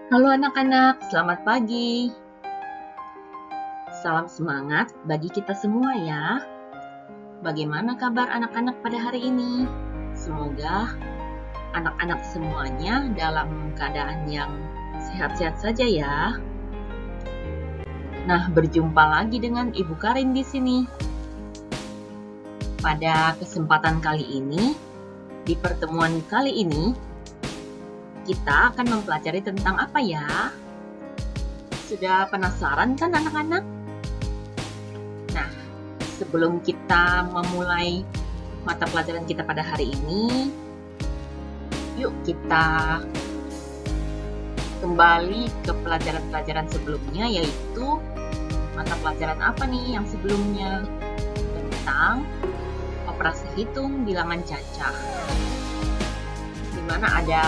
Halo anak-anak, selamat pagi. Salam semangat bagi kita semua ya. Bagaimana kabar anak-anak pada hari ini? Semoga anak-anak semuanya dalam keadaan yang sehat-sehat saja ya. Nah, berjumpa lagi dengan Ibu Karin di sini. Pada kesempatan kali ini, di pertemuan kali ini, kita akan mempelajari tentang apa ya? Sudah penasaran kan anak-anak? Nah, sebelum kita memulai mata pelajaran kita pada hari ini, yuk kita kembali ke pelajaran-pelajaran sebelumnya, yaitu mata pelajaran apa nih yang sebelumnya? Tentang operasi hitung bilangan cacah, di mana ada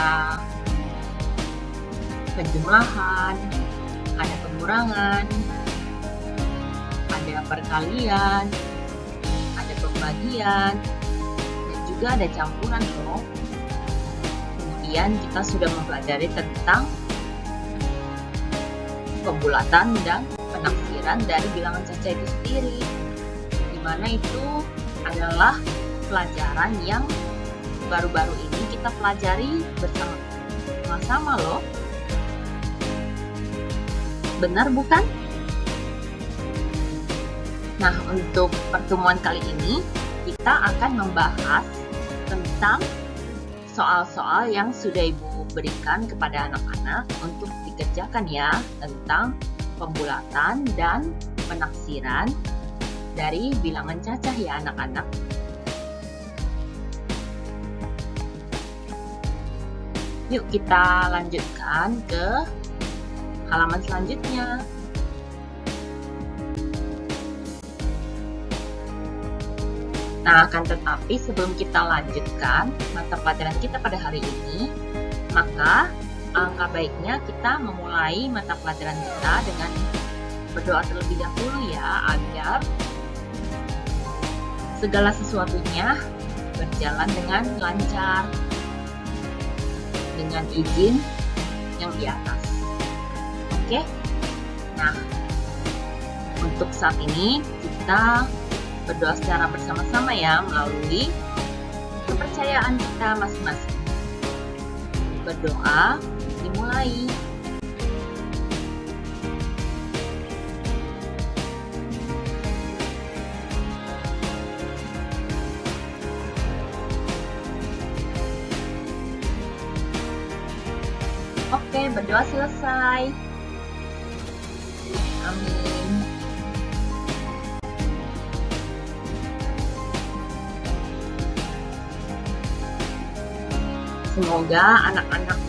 penjumlahan, ada pengurangan, ada perkalian, ada pembagian, dan juga ada campuran loh. Kemudian kita sudah mempelajari tentang pembulatan dan penaksiran dari bilangan cacah itu sendiri, di mana itu adalah pelajaran yang baru-baru ini kita pelajari bersama-sama loh. Benar bukan? Nah, untuk pertemuan kali ini kita akan membahas tentang soal-soal yang sudah Ibu berikan kepada anak-anak untuk dikerjakan ya, tentang pembulatan dan penaksiran dari bilangan cacah ya anak-anak. Yuk kita lanjutkan ke halaman selanjutnya. Nah, akan tetapi sebelum kita lanjutkan mata pelajaran kita pada hari ini, maka alangkah baiknya kita memulai mata pelajaran kita dengan berdoa terlebih dahulu ya, agar segala sesuatunya berjalan dengan lancar, dengan izin yang di atas. Oke? Nah, untuk saat ini kita berdoa secara bersama-sama ya, melalui kepercayaan kita masing-masing. Berdoa dimulai. Oke, berdoa selesai. Amin. Semoga anak-anak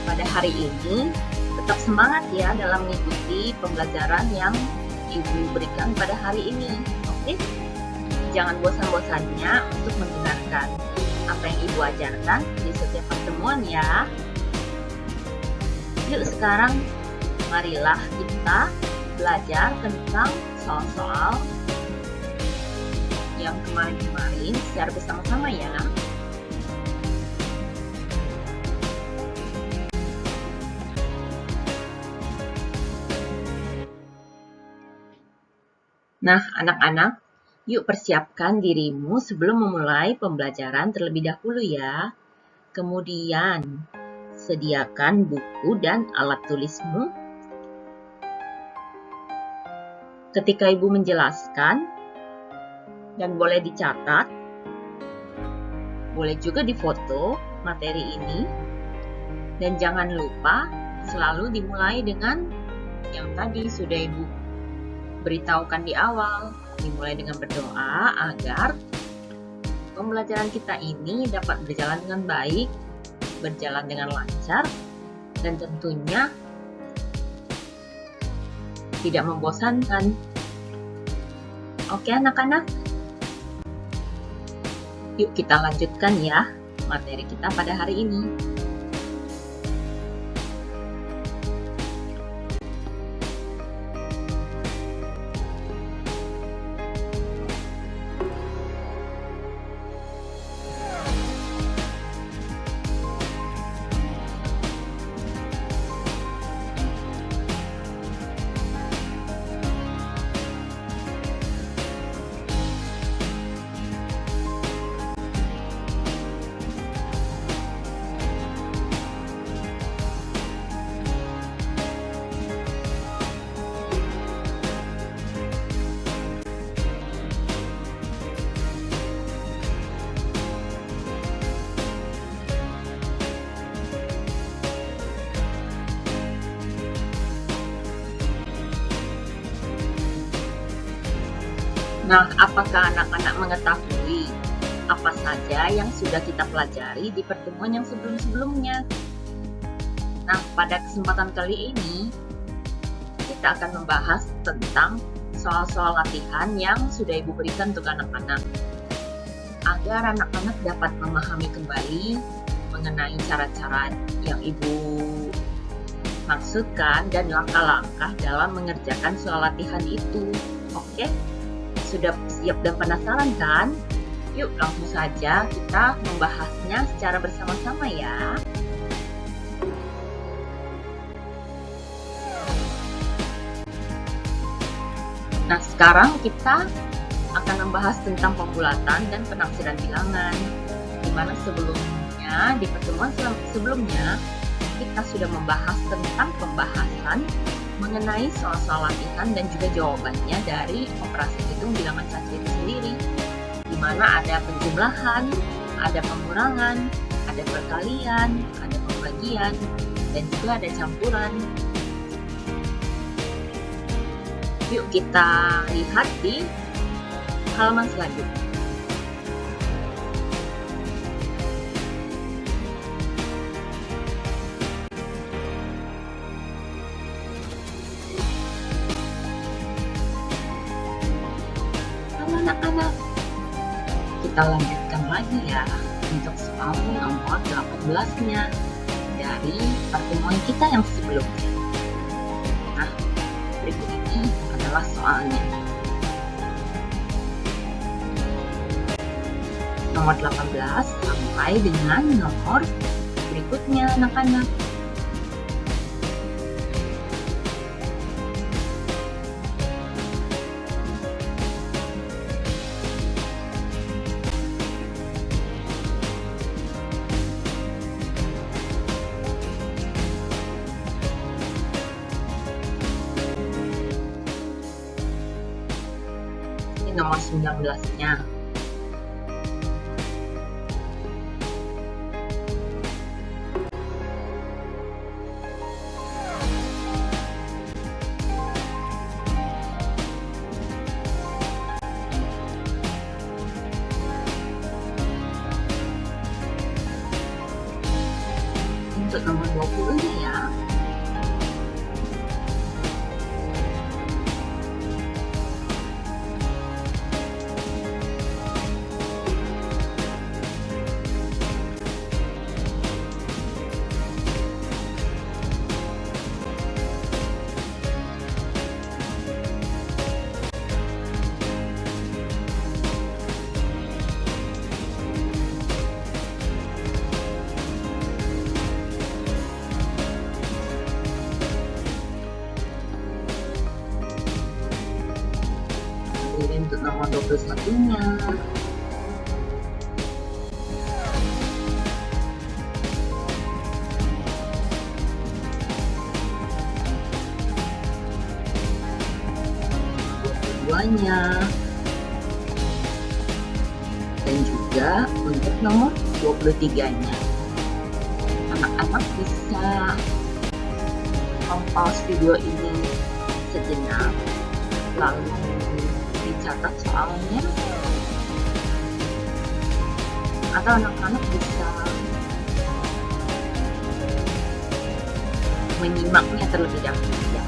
pada hari ini tetap semangat ya dalam mengikuti pembelajaran yang Ibu berikan pada hari ini. Oke? Jangan bosan-bosannya untuk mendengarkan apa yang Ibu ajarkan di setiap pertemuan ya. Yuk sekarang marilah kita belajar tentang soal-soal yang kemarin-kemarin secara bersama-sama ya. Nah, anak-anak, yuk persiapkan dirimu sebelum memulai pembelajaran terlebih dahulu ya. Kemudian, sediakan buku dan alat tulismu. Ketika Ibu menjelaskan, dan boleh dicatat, boleh juga difoto materi ini, dan jangan lupa selalu dimulai dengan yang tadi sudah Ibu beritahukan di awal, dimulai dengan berdoa agar pembelajaran kita ini dapat berjalan dengan baik, berjalan dengan lancar, dan tentunya tidak membosankan. Oke anak-anak, yuk kita lanjutkan ya materi kita pada hari ini. Nah, apakah anak-anak mengetahui apa saja yang sudah kita pelajari di pertemuan yang sebelum-sebelumnya? Nah, pada kesempatan kali ini, kita akan membahas tentang soal-soal latihan yang sudah Ibu berikan untuk anak-anak, agar anak-anak dapat memahami kembali mengenai cara-cara yang Ibu maksudkan dan langkah-langkah dalam mengerjakan soal latihan itu. Oke? Sudah siap dan penasaran kan? Yuk langsung saja kita membahasnya secara bersama-sama ya. Nah, sekarang kita akan membahas tentang pembulatan dan penaksiran bilangan, di mana sebelumnya, di pertemuan sebelumnya, kita sudah membahas tentang pembahasan mengenai soal-soal latihan dan juga jawabannya dari operasi hitung bilangan saja itu sendiri, di mana ada penjumlahan, ada pengurangan, ada perkalian, ada pembagian, dan juga ada campuran. Yuk kita lihat di halaman selanjutnya. Anak-anak, kita lanjutkan lagi ya untuk soal nomor 18-nya dari pertemuan kita yang sebelumnya. Nah, berikut ini adalah soalnya. Nomor 18 sampai dengan nomor berikutnya anak-anak. Nomor 19-nya. Untuk nomor 20-nya ya. Untuk nomor 21-nya. Keduanya. Dan juga untuk nomor 23-nya. Anak-anak bisa pause video ini sejenak, lalu dicatat soalnya, atau anak-anak bisa menyimaknya terlebih dahulu ya.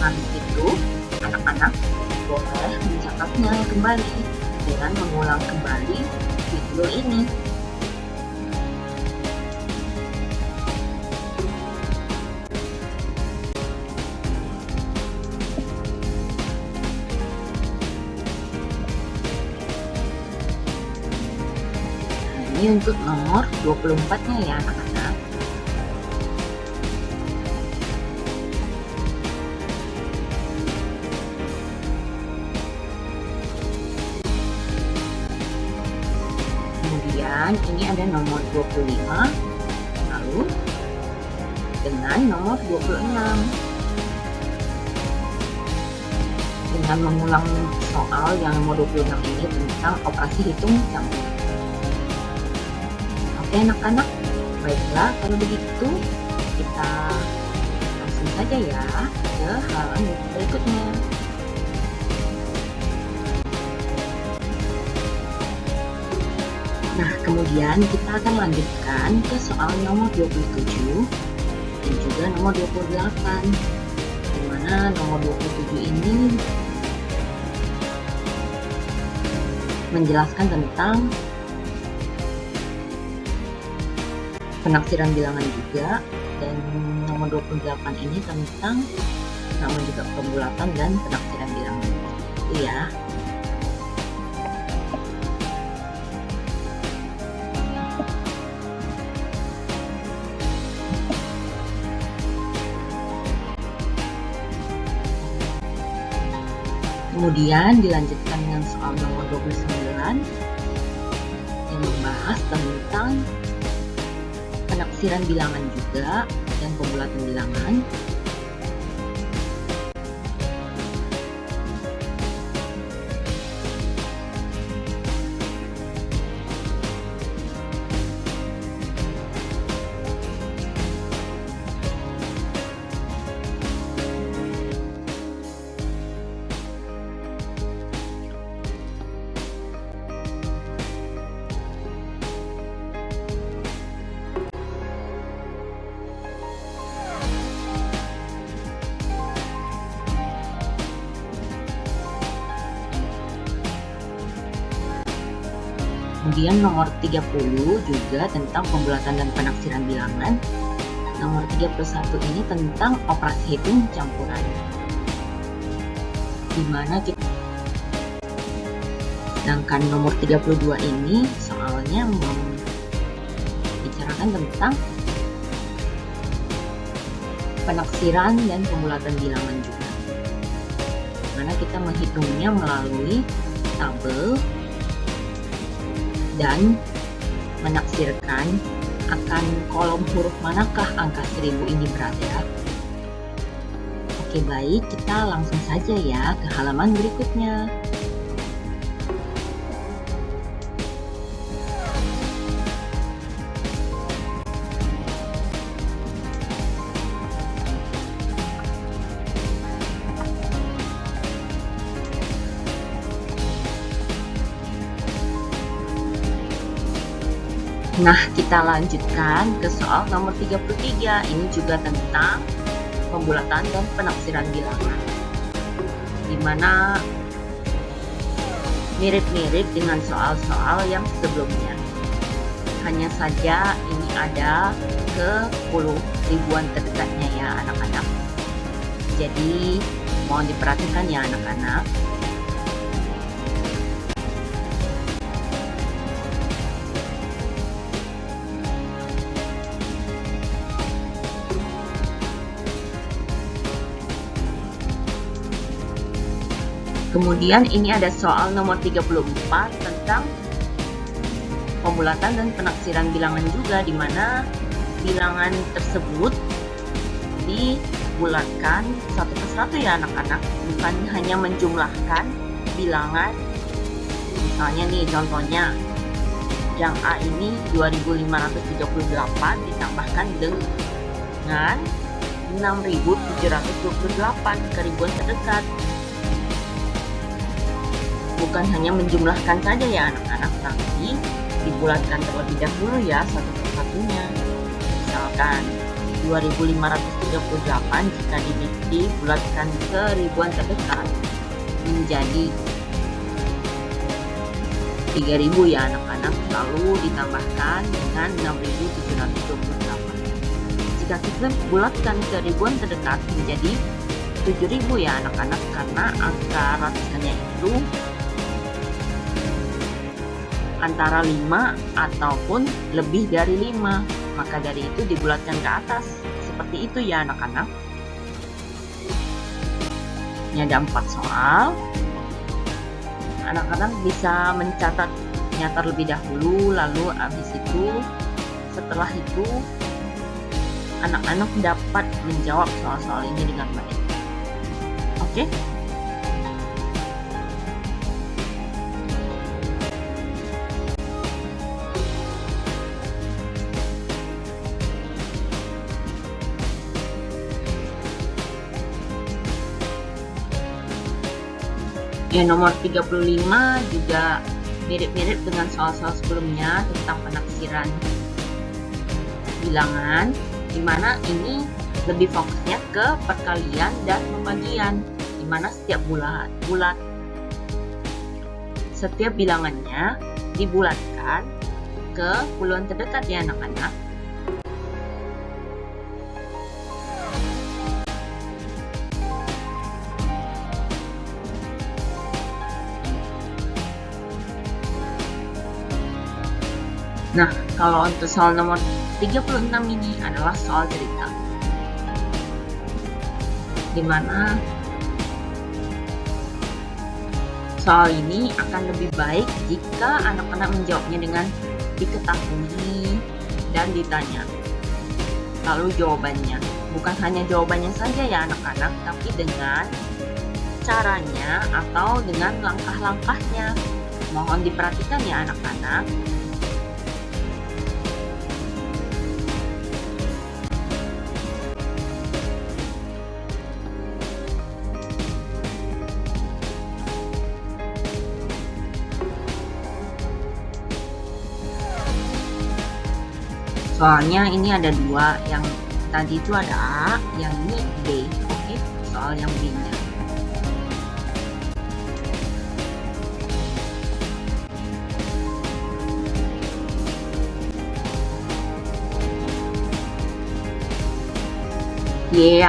Habis itu anak-anak boleh mencatatnya kembali dengan mengulang kembali video ini. Ini untuk nomor 24-nya ya anak-anak. Kemudian ini ada nomor 25, lalu dengan nomor 26. Dengan mengulang soal yang nomor 26 ini tentang operasi hitung campur. Oke anak-anak, baiklah kalau begitu kita langsung saja ya ke halaman berikutnya. Nah, kemudian kita akan lanjutkan ke soal nomor 27 dan juga nomor 28, di mana nomor 27 ini menjelaskan tentang penaksiran bilangan juga, dan nomor 28 ini tentang sama juga pembulatan dan penaksiran bilangan. Itu ya. Kemudian dilanjutkan dengan soal nomor 29 yang membahas tentang penaksiran bilangan juga dan pembulatan bilangan. Kemudian nomor 30 juga tentang pembulatan dan penaksiran bilangan. Nomor 31 ini tentang operasi hitung campuran, dimana kita, sedangkan nomor 32 ini soalnya membicarakan tentang penaksiran dan pembulatan bilangan juga, dimana kita menghitungnya melalui tabel dan menaksirkan akan kolom huruf manakah angka 1000 ini berada. Oke, baik, kita langsung saja ya ke halaman berikutnya. Nah, kita lanjutkan ke soal nomor 33. Ini juga tentang pembulatan dan penaksiran bilangan, dimana mirip-mirip dengan soal-soal yang sebelumnya. Hanya saja ini ada ke 10 ribuan terdekatnya ya anak-anak. Jadi mohon diperhatikan ya anak-anak. Kemudian ini ada soal nomor 34 tentang pembulatan dan penaksiran bilangan juga, di mana bilangan tersebut dibulatkan satu persatu ya anak-anak, bukan hanya menjumlahkan bilangan. Misalnya nih contohnya, yang A ini 2538 ditambahkan dengan 6728 ke ribuan terdekat. Bukan hanya menjumlahkan saja ya anak-anak, tapi dibulatkan terlebih dahulu ya satu persatunya. Misalkan 2538 jika dibulatkan ke ribuan terdekat menjadi 3000 ya anak-anak, lalu ditambahkan dengan 6728. Jika kita bulatkan ke ribuan terdekat menjadi 7000 ya anak-anak, karena angka ratusannya itu antara 5 ataupun lebih dari 5, maka dari itu dibulatkan ke atas. Seperti itu ya anak-anak. Ini ada 4 soal. Anak-anak bisa mencatatnya terlebih dahulu, lalu habis itu setelah itu anak-anak dapat menjawab soal-soal ini dengan baik. Oke? Ya, nomor 35 juga mirip-mirip dengan soal-soal sebelumnya tentang penafsiran bilangan, di mana ini lebih fokusnya ke perkalian dan pembagian, di mana setiap setiap bilangannya dibulatkan ke puluhan terdekat ya anak-anak. Nah, kalau untuk soal nomor 36 ini adalah soal cerita, di mana soal ini akan lebih baik jika anak-anak menjawabnya dengan diketahui dan ditanya. Lalu jawabannya, bukan hanya jawabannya saja ya anak-anak, tapi dengan caranya atau dengan langkah-langkahnya. Mohon diperhatikan ya anak-anak. Soalnya ini ada dua, yang tadi itu ada A, yang ini B. Oke, soal yang B-nya.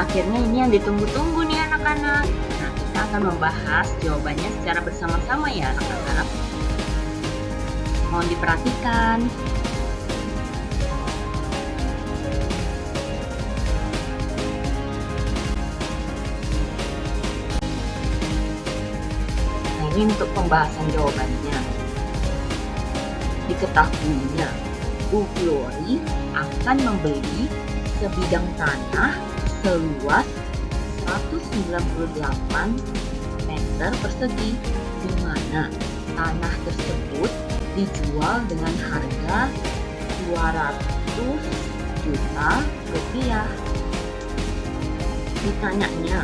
Akhirnya ini yang ditunggu-tunggu nih anak-anak. Nah, kita akan membahas jawabannya secara bersama-sama ya anak-anak. Mohon diperhatikan. Untuk pembahasan jawabannya, diketahuinya Bu Glory akan membeli sebidang tanah seluas 198 meter persegi, di mana tanah tersebut dijual dengan harga 200 juta rupiah. Ditanyanya,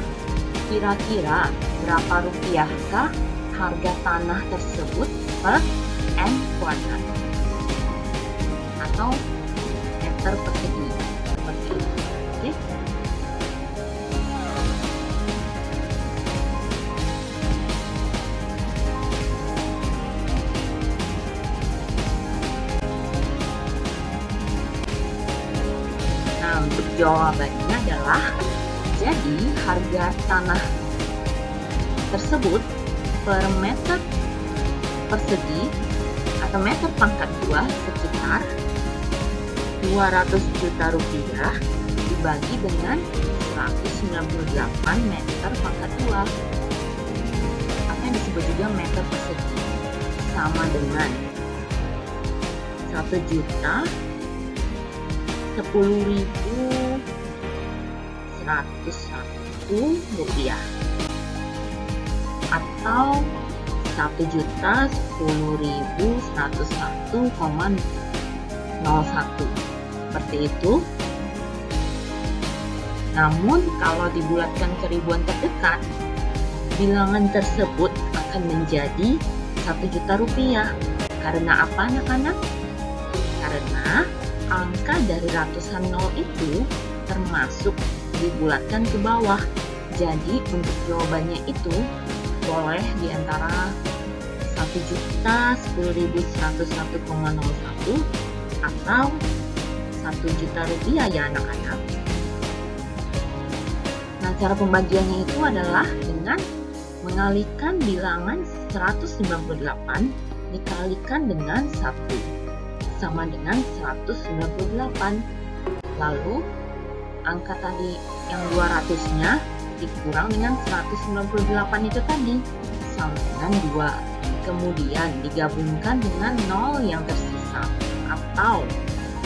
kira-kira berapa rupiahkah harga tanah tersebut per m kuadrat atau meter persegi, seperti itu. Oke. Nah, untuk jawabannya adalah, jadi harga tanah tersebut per meter persegi atau meter pangkat 2 sekitar 200 juta rupiah dibagi dengan 198 meter pangkat 2, apa yang disebut juga meter persegi, sama dengan 1 juta 10.101 rupiah atau 1.10.101,01 seperti itu. Namun kalau dibulatkan ke ribuan terdekat, bilangan tersebut akan menjadi 1 juta rupiah. Karena apa anak-anak? Karena angka dari ratusan nol itu termasuk dibulatkan ke bawah. Jadi untuk jawabannya itu boleh di antara 1.10.101,01 atau 1 juta rupiah ya anak-anak. Nah, cara pembagiannya itu adalah dengan mengalihkan bilangan 198 dikalikan dengan 1 sama dengan 198. Lalu angka tadi yang 200-nya dikurang dengan 198 itu tadi sama dengan 2. Kemudian digabungkan dengan 0 yang tersisa, atau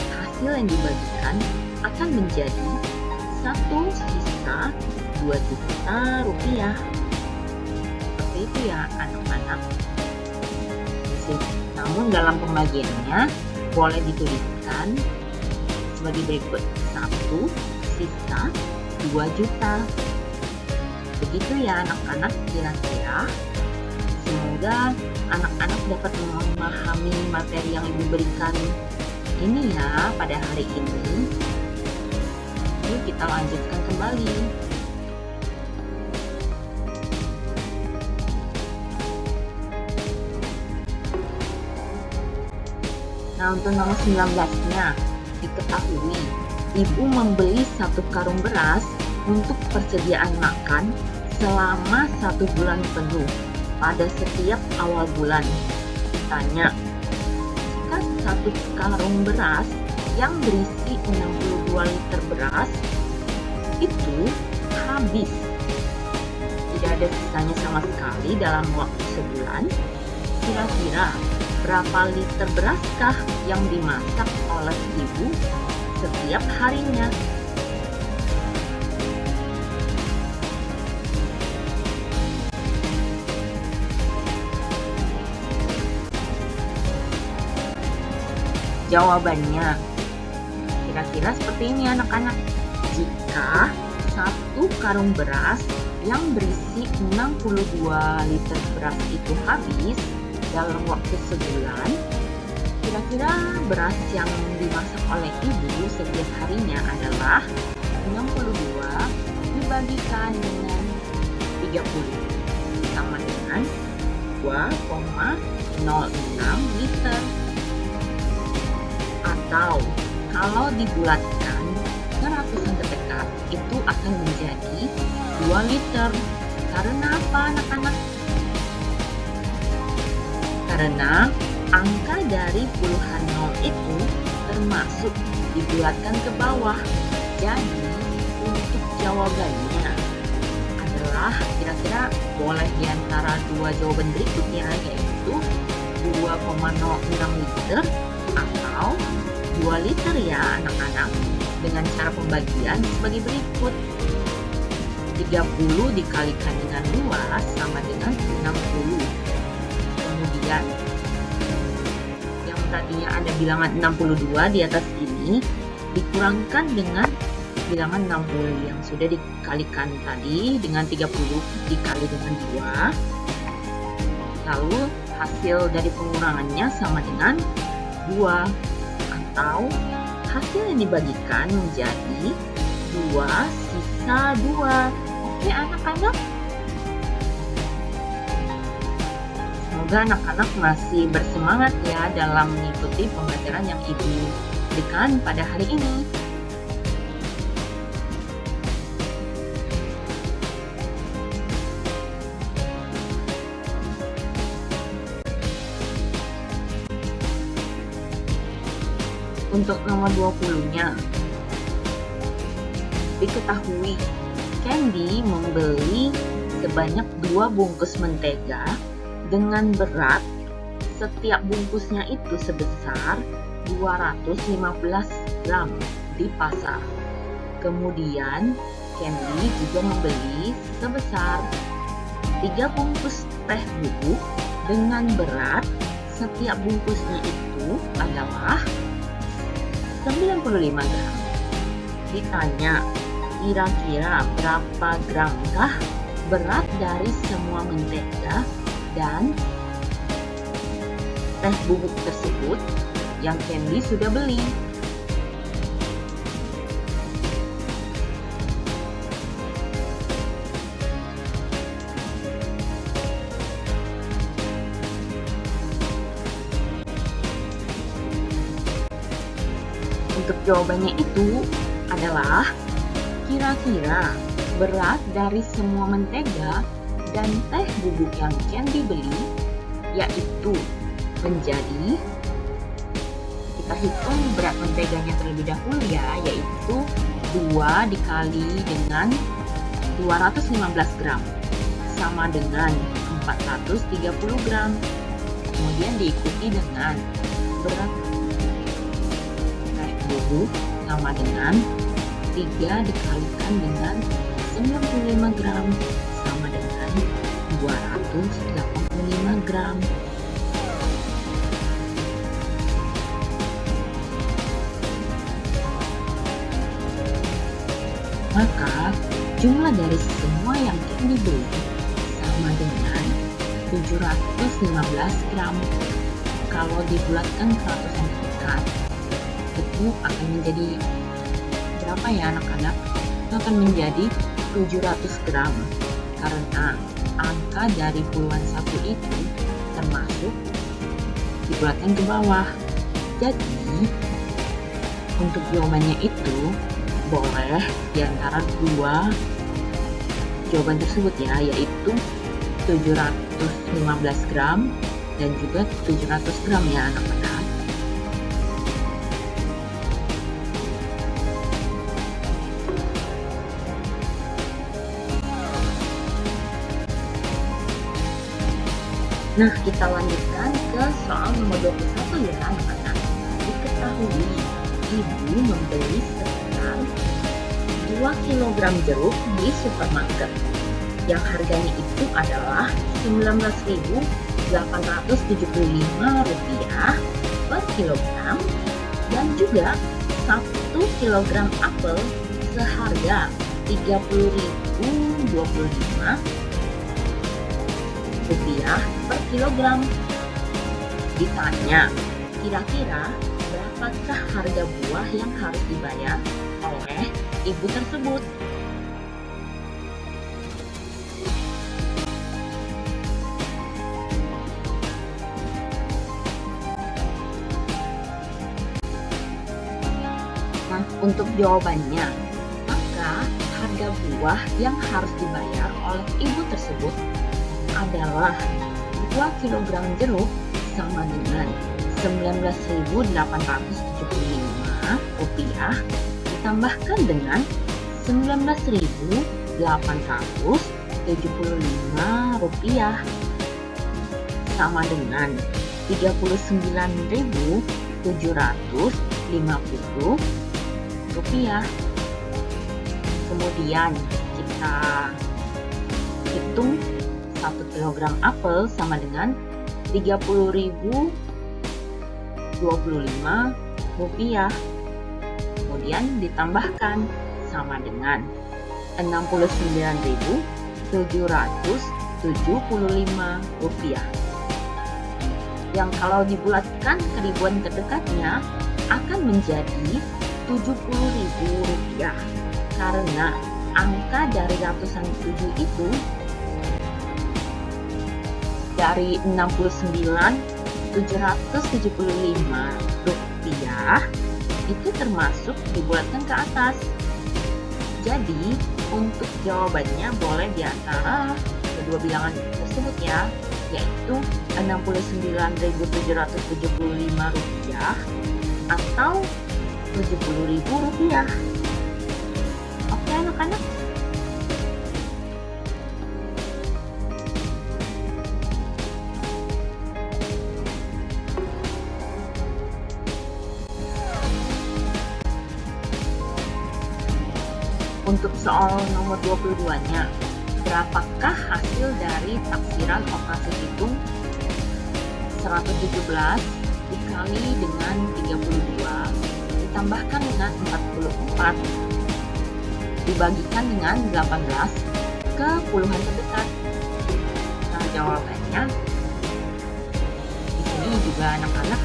hasil yang dibagikan akan menjadi 1 sisa 2 juta rupiah. Seperti itu ya anak-anak. Namun dalam pembagiannya boleh dituliskan sebagai berikut: 1 sisa 2 juta. Begitu ya anak-anak, kira-kira. Semoga anak-anak dapat memahami materi yang Ibu berikan ini ya pada hari ini. Yuk kita lanjutkan kembali. Nah, untuk nomor 19-nya, diketahui Ibu membeli 1 karung beras untuk persediaan makan selama 1 bulan penuh pada setiap awal bulan. Tanya, jika 1 karung beras yang berisi 62 liter beras itu habis, tidak ada sisanya sama sekali dalam waktu sebulan, kira-kira berapa liter beraskah yang dimasak oleh Ibu setiap harinya? Jawabannya kira-kira seperti ini anak-anak. Jika 1 karung beras yang berisi 62 liter beras itu habis dalam waktu sebulan, kira-kira beras yang dimasak oleh Ibu setiap harinya adalah 62 dibagikan dengan 30 sama dengan 2,06 liter. Atau kalau dibulatkan ke ratusan terdekat itu akan menjadi 2 liter. Karena apa anak-anak? Karena angka dari puluhan nol itu termasuk dibulatkan ke bawah. Jadi untuk jawabannya adalah kira-kira boleh di antara 2 jawaban berikutnya, yaitu 2,06 liter atau 2 liter ya anak-anak. Dengan cara pembagian sebagai berikut. 30 dikalikan dengan 2 sama dengan 60. Kemudian yang tadinya ada bilangan 62 di atas ini dikurangkan dengan bilangan 60 yang sudah dikalikan tadi dengan 30 dikali dengan 2. Lalu hasil dari pengurangannya sama dengan 2, atau hasil yang dibagikan menjadi 2 sisa 2. Oke anak-anak? Semoga anak-anak masih bersemangat ya dalam mengikuti pembelajaran yang Ibu berikan pada hari ini. Untuk nomor 20-nya, diketahui Candy membeli sebanyak 2 bungkus mentega dengan berat setiap bungkusnya itu sebesar 215 gram di pasar. Kemudian Candy juga membeli sebesar 3 bungkus teh bubuk dengan berat setiap bungkusnya itu adalah 95 gram. Ditanya, kira-kira berapa gramkah berat dari semua mentega dan teh bubuk tersebut yang Candy sudah beli? Untuk jawabannya itu adalah kira-kira berat dari semua mentega dan teh bubuk yang Candy beli yaitu menjadi, kita hitung berat menteganya terlebih dahulu ya, yaitu 2 dikali dengan 215 gram sama dengan 430 gram. Kemudian diikuti dengan berat teh bubuk sama dengan 3 dikalikan dengan 95 gram sama dengan 285 gram. Maka jumlah dari semua yang Candy beli sama dengan 715 gram. Kalau dibulatkan ke ratusan terdekat, itu akan menjadi berapa ya anak-anak? Itu akan menjadi 700 gram. Karena angka dari puluhan satu itu termasuk dibulatkan ke bawah. Jadi, untuk jawabannya itu boleh di antara dua jawaban tersebut ya, yaitu 715 gram dan juga 700 gram ya anak-anak. Nah, kita lanjutkan ke soal nomor 21 ya anak-anak. Diketahui ibu membeli sekitar 2 kg jeruk di supermarket yang harganya itu adalah Rp19.875 per kilogram dan juga 1 kg apel seharga Rp30.025 per kilogram. Ditanya, kira-kira berapakah harga buah yang harus dibayar oleh ibu tersebut? Nah, untuk jawabannya, maka harga buah yang harus dibayar oleh ibu tersebut adalah 2 kg jeruk sama dengan Rp19.875 ditambahkan dengan Rp19.875 sama dengan Rp39.750. Kemudian kita hitung 1 kg apel sama dengan Rp30.025. Kemudian ditambahkan sama dengan Rp69.775. Yang kalau dibulatkan ke ribuan terdekatnya akan menjadi Rp70.000 karena angka dari ratusan 7 itu dari Rp69.775 itu termasuk dibulatkan ke atas. Jadi untuk jawabannya boleh di antara kedua bilangan tersebut ya, yaitu Rp69.775 atau Rp70.000. Oke anak-anak? Untuk soal nomor 22-nya, berapakah hasil dari taksiran operasi hitung 117 dikali dengan 32 ditambahkan dengan 44 dibagikan dengan 18 ke puluhan terdekat? Nah, jawabannya di sini juga anak-anak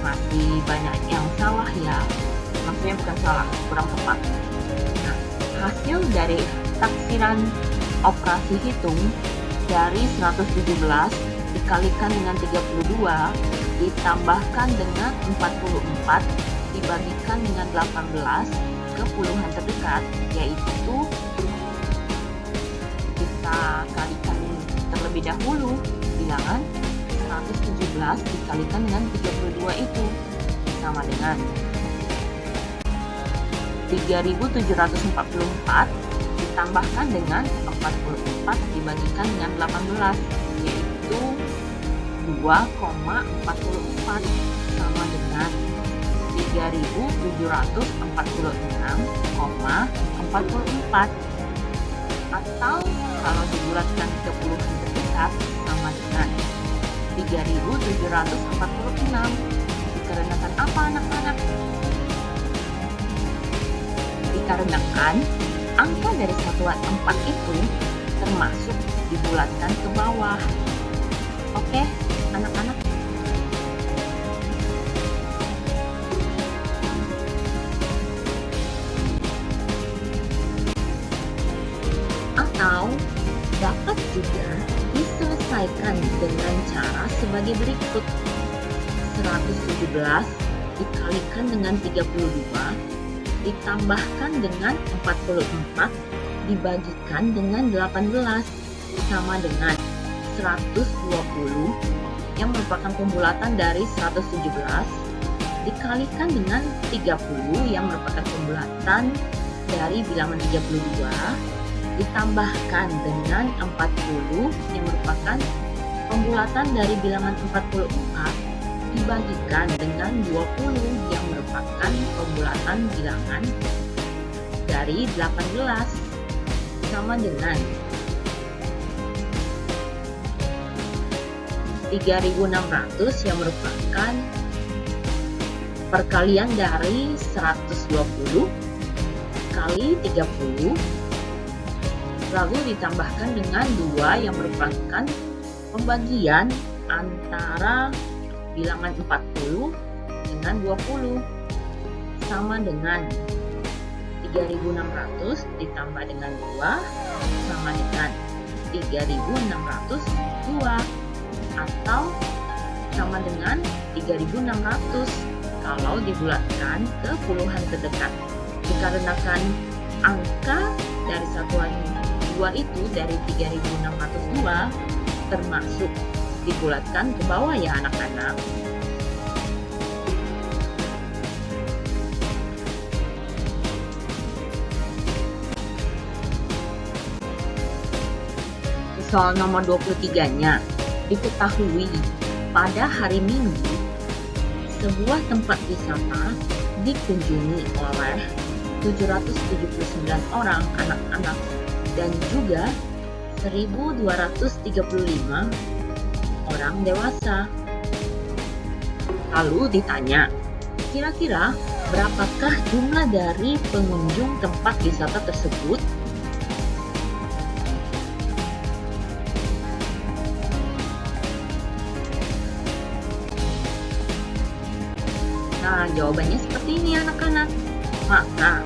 masih banyak yang salah ya. Maksudnya bukan salah, kurang tepat. Hasil dari taksiran operasi hitung dari 117 dikalikan dengan 32 ditambahkan dengan 44 dibagikan dengan 18 ke puluhan terdekat, yaitu kita kalikan terlebih dahulu bilangan 117 dikalikan dengan 32 itu sama dengan 3.744 ditambahkan dengan 44 dibagikan dengan 18, yaitu 2,44 sama dengan 3.746,44 atau kalau dibulatkan ke puluhan terdekat sama dengan 3.746. Dikarenakan apa anak-anak? Dikarenakan angka dari satuan 4 itu termasuk dibulatkan ke bawah. Oke, anak-anak. Atau dapat juga diselesaikan dengan cara sebagai berikut. 117 dikalikan dengan 32 ditambahkan dengan 44 dibagikan dengan 18 sama dengan 120 yang merupakan pembulatan dari 117 dikalikan dengan 30 yang merupakan pembulatan dari bilangan 32 ditambahkan dengan 40 yang merupakan pembulatan dari bilangan 44 dibagikan dengan 20 yang merupakan pembulatan bilangan dari 18 sama dengan 3.600 yang merupakan perkalian dari 120 kali 30 lalu ditambahkan dengan 2 yang merupakan pembagian antara bilangan 40 dengan 20 sama dengan 3.600 ditambah dengan 2 sama dengan 3.602 atau sama dengan 3.600 kalau dibulatkan ke puluhan terdekat. Dikarenakan angka dari satuan 2 itu dari 3.602 termasuk dibulatkan ke bawah ya anak-anak. Soal nomor 23-nya, diketahui pada hari Minggu sebuah tempat wisata dikunjungi oleh 779 orang anak-anak dan juga 1.235 orang dewasa. Lalu ditanya, kira-kira berapakah jumlah dari pengunjung tempat wisata tersebut? Nah, jawabannya seperti ini anak-anak. Maka,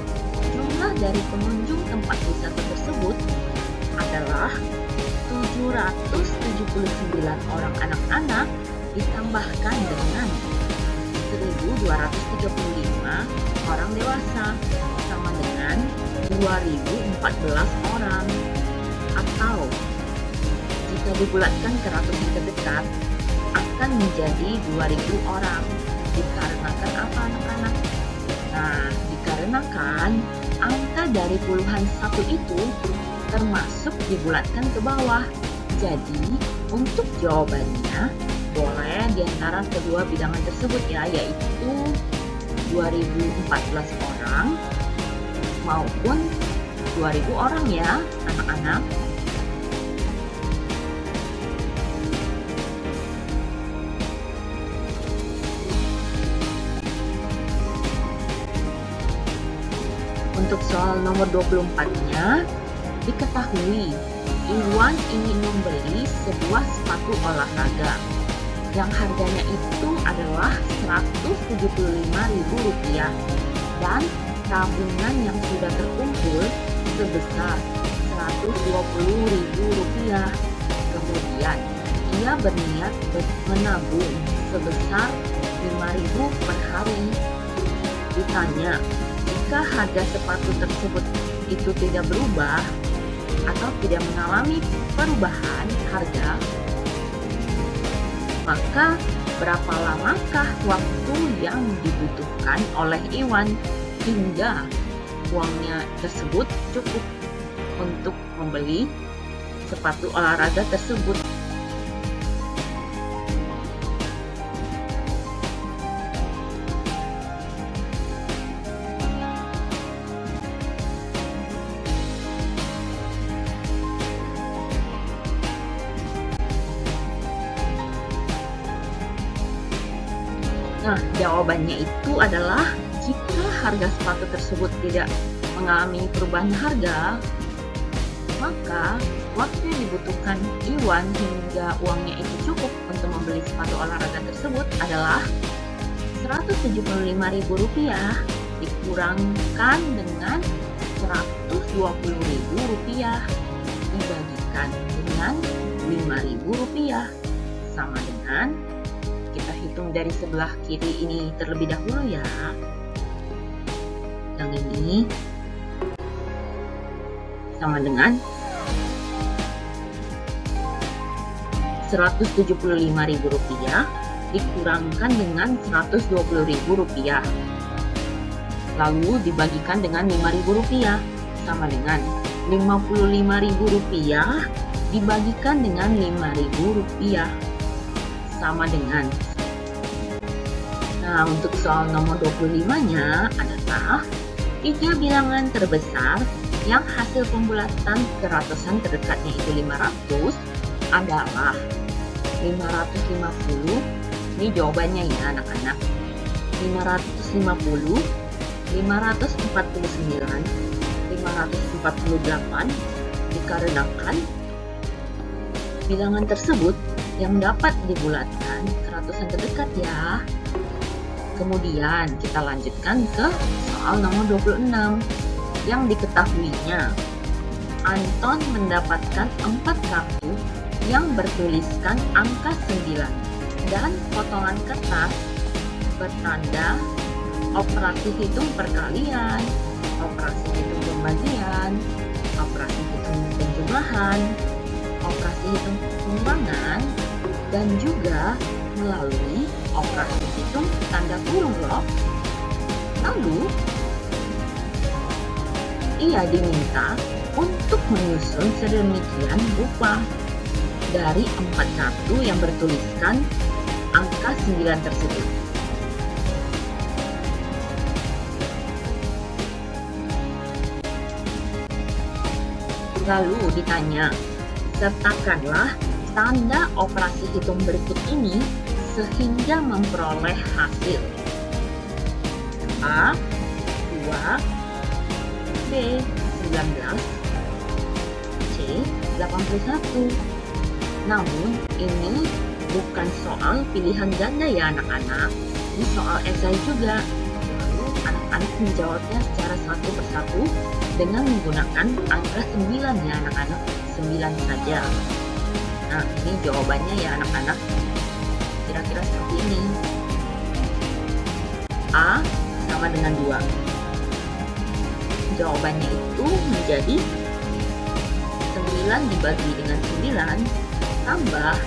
jumlah dari pengunjung tempat wisata tersebut adalah 779 orang anak-anak ditambahkan dengan 1.235 orang dewasa sama dengan 2.014 orang. Atau jika dibulatkan ke ratusan terdekat akan menjadi 2.000 orang. Dikarenakan apa anak-anak? Nah, dikarenakan angka dari puluhan satu itu termasuk dibulatkan ke bawah. Jadi, untuk jawabannya boleh di antara kedua bilangan tersebut ya, yaitu 2.014 orang maupun 2.000 orang ya, anak-anak. Untuk soal nomor 24-nya, diketahui Iwan ingin membeli sebuah sepatu olahraga yang harganya itu adalah Rp175.000 dan tabungan yang sudah terkumpul sebesar Rp120.000. Kemudian ia berniat menabung sebesar Rp5.000 per hari. Ditanya, jika harga sepatu tersebut itu tidak berubah atau tidak mengalami perubahan harga, maka berapa lamakah waktu yang dibutuhkan oleh Iwan hingga uangnya tersebut cukup untuk membeli sepatu olahraga tersebut? Nah, jawabannya itu adalah jika harga sepatu tersebut tidak mengalami perubahan harga, maka waktu yang dibutuhkan Iwan hingga uangnya itu cukup untuk membeli sepatu olahraga tersebut adalah Rp175.000 dikurangkan dengan Rp120.000 dibagikan dengan Rp5.000 sama dengan, kita hitung dari sebelah kiri ini terlebih dahulu ya. Yang ini sama dengan Rp175.000 dikurangkan dengan Rp120.000 lalu dibagikan dengan Rp5.000 sama dengan Rp55.000 dibagikan dengan Rp5.000 sama dengan. Nah, untuk soal nomor 25-nya adalah 3 bilangan terbesar yang hasil pembulatan keratusan terdekatnya itu 500 adalah 550. Ini jawabannya ya anak-anak. 550, 549, 548 dikarenakan bilangan tersebut yang dapat dibulatkan keratusan terdekat ya. Kemudian kita lanjutkan ke soal nomor 26 yang diketahuinya. Anton mendapatkan 4 kartu yang bertuliskan angka 9 dan potongan kertas bertanda operasi hitung perkalian, operasi hitung pembagian, operasi hitung penjumlahan, operasi hitung pengurangan, dan juga melalui operasi hitung tanda kurung loh. Lalu, ia diminta untuk menyusun sedemikian rupa dari 4 kartu yang bertuliskan angka 9 tersebut. Lalu ditanya, sertakanlah tanda operasi hitung berikut ini sehingga memperoleh hasil A 2, B 19, C 81. Namun ini bukan soal pilihan ganda ya anak-anak, ini soal esai juga. Lalu anak-anak menjawabnya secara satu persatu dengan menggunakan angka 9 ya anak-anak, 9 saja. Nah, ini jawabannya ya anak-anak, kira-kira seperti ini. A sama dengan 2. Jawabannya itu menjadi 9 dibagi dengan 9 tambah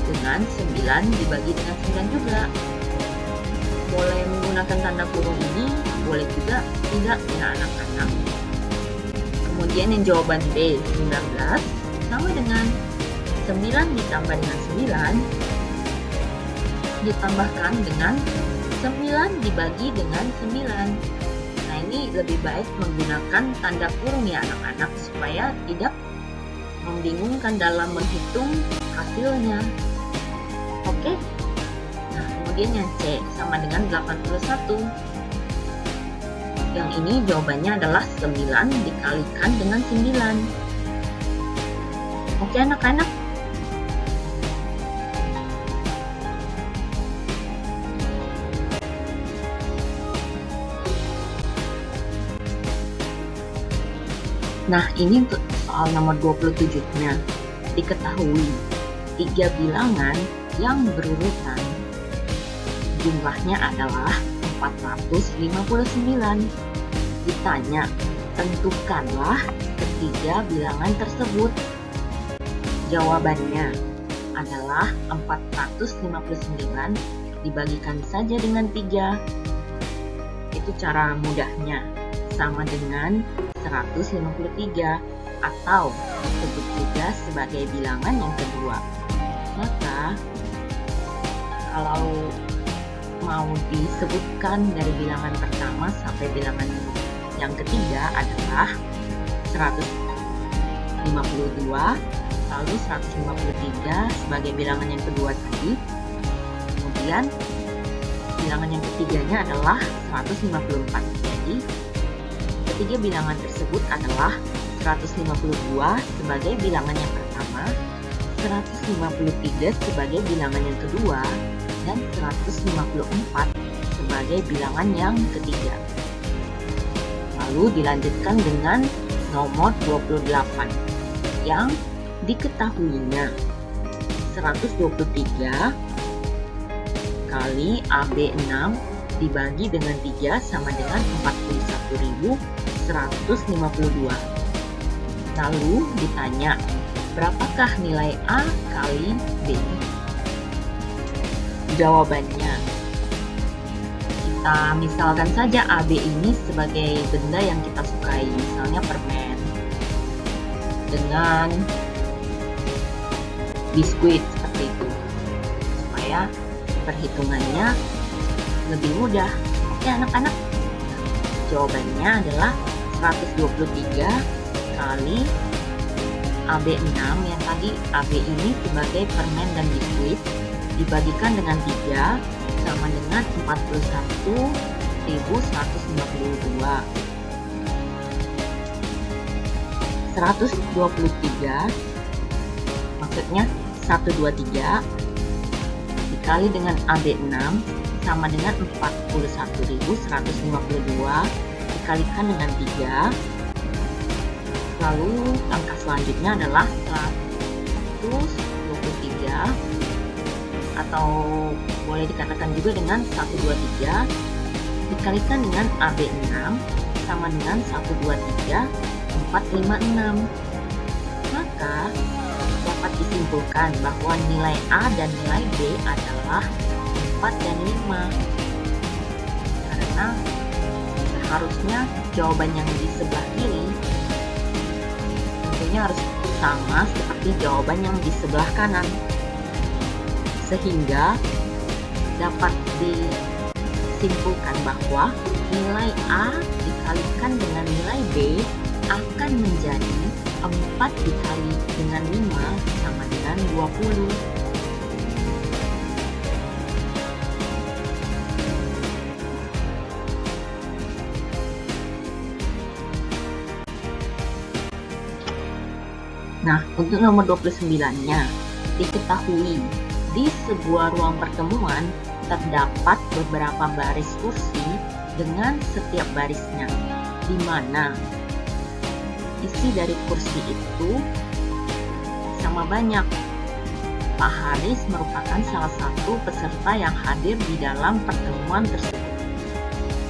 dengan 9 dibagi dengan 9 juga. Boleh menggunakan tanda kurung ini, boleh juga tidak ya anak-anak. Kemudian yang jawaban B 19 sama dengan 9 ditambah dengan 9 ditambahkan dengan 9 dibagi dengan 9. Nah, ini lebih baik menggunakan tanda kurung ya anak-anak supaya tidak membingungkan dalam menghitung hasilnya. Oke. Nah, kemudian yang C sama dengan 81. Yang ini jawabannya adalah 9 dikalikan dengan 9. Oke anak-anak. Nah, ini untuk soal nomor 27-nya. Diketahui 3 bilangan yang berurutan jumlahnya adalah 459. Ditanya, tentukanlah ketiga bilangan tersebut. Jawabannya adalah 459 dibagikan saja dengan 3. Itu cara mudahnya. Sama dengan 153 atau disebut juga sebagai bilangan yang kedua. Maka kalau mau disebutkan dari bilangan pertama sampai bilangan yang ketiga adalah 152, lalu 153 sebagai bilangan yang kedua tadi. Kemudian bilangan yang ketiganya adalah 154. Jadi ketiga bilangan tersebut adalah 152 sebagai bilangan yang pertama, 153 sebagai bilangan yang kedua, dan 154 sebagai bilangan yang ketiga. Lalu dilanjutkan dengan nomor 28 yang diketahuinya 123 kali AB6 dibagi dengan 3 sama dengan 41.152. Lalu ditanya, berapakah nilai A kali B? Jawabannya, kita misalkan saja AB ini sebagai benda yang kita sukai, misalnya permen dengan biskuit seperti itu, supaya perhitungannya lebih mudah. Oke anak-anak, jawabannya adalah 123 kali AB6 yang tadi AB ini sebagai permen dan biskuit dibagikan dengan 3 sama dengan 41.152. 123 maksudnya 123 dikali dengan AB6 sama dengan 41.152 dikalikan dengan 3. Lalu langkah selanjutnya adalah 123 atau boleh dikatakan juga dengan 123 dikalikan dengan AB6 sama dengan 123.456. Maka dapat disimpulkan bahwa nilai A dan nilai B adalah 4 dan 5. Karena seharusnya jawaban yang di sebelah kiri tentunya harus sama seperti jawaban yang di sebelah kanan. Sehingga dapat disimpulkan bahwa nilai A dikalikan dengan nilai B akan menjadi 4 dikali dengan 5 sama dengan 20. Nah, untuk nomor 29-nya, diketahui di sebuah ruang pertemuan terdapat beberapa baris kursi dengan setiap barisnya, di mana isi dari kursi itu sama banyak. Pak Haris merupakan salah satu peserta yang hadir di dalam pertemuan tersebut.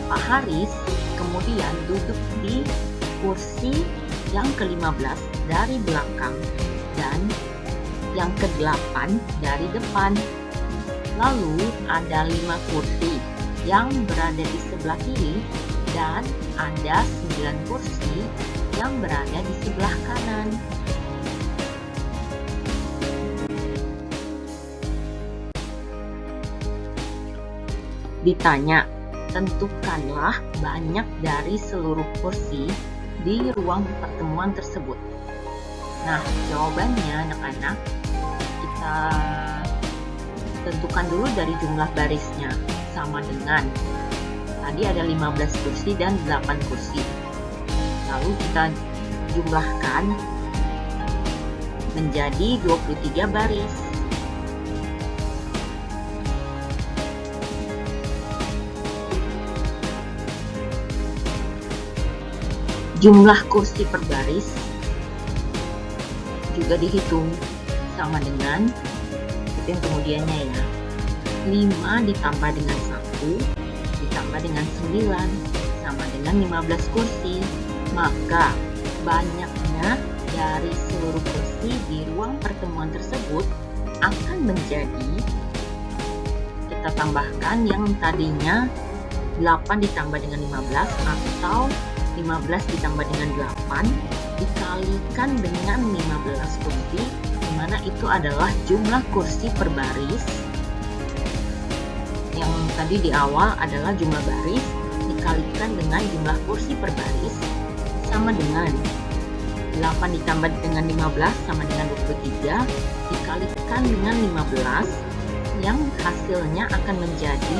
Pak Haris kemudian duduk di kursi yang ke-15 dari belakang dan yang ke-8 dari depan. Lalu ada 5 kursi yang berada di sebelah kiri dan ada 9 kursi yang berada di sebelah kanan. Ditanya, tentukanlah banyak dari seluruh kursi di ruang pertemuan tersebut. Nah, jawabannya anak-anak, kita tentukan dulu dari jumlah barisnya, sama dengan tadi ada 15 kursi dan 8 kursi. Lalu kita jumlahkan menjadi 23 baris. Jumlah kursi per baris juga dihitung sama dengan itu yang kemudiannya ya, 5 ditambah dengan 1 ditambah dengan 9 sama dengan 15 kursi. Maka banyaknya dari seluruh kursi di ruang pertemuan tersebut akan menjadi, kita tambahkan yang tadinya 8 ditambah dengan 15 atau 15 ditambah dengan 8 dikalikan dengan 15 kursi, di mana itu adalah jumlah kursi per baris. Yang tadi di awal adalah jumlah baris dikalikan dengan jumlah kursi per baris sama dengan 8 ditambah dengan 15 sama dengan 23 dikalikan dengan 15 yang hasilnya akan menjadi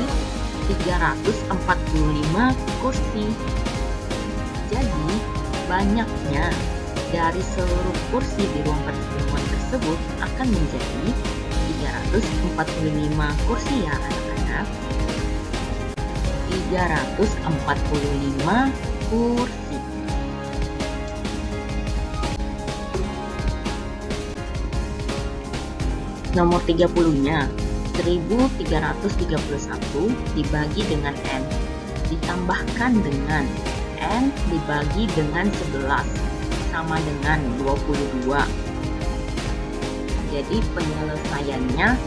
345 kursi. Jadi banyaknya dari seluruh kursi di ruang pertemuan tersebut akan menjadi 345 kursi ya anak-anak. 345 kursi. Nomor 30-nya, 1331 dibagi dengan N, ditambahkan dengan N dibagi dengan 11, sama dengan 22. Jadi penyelesaiannya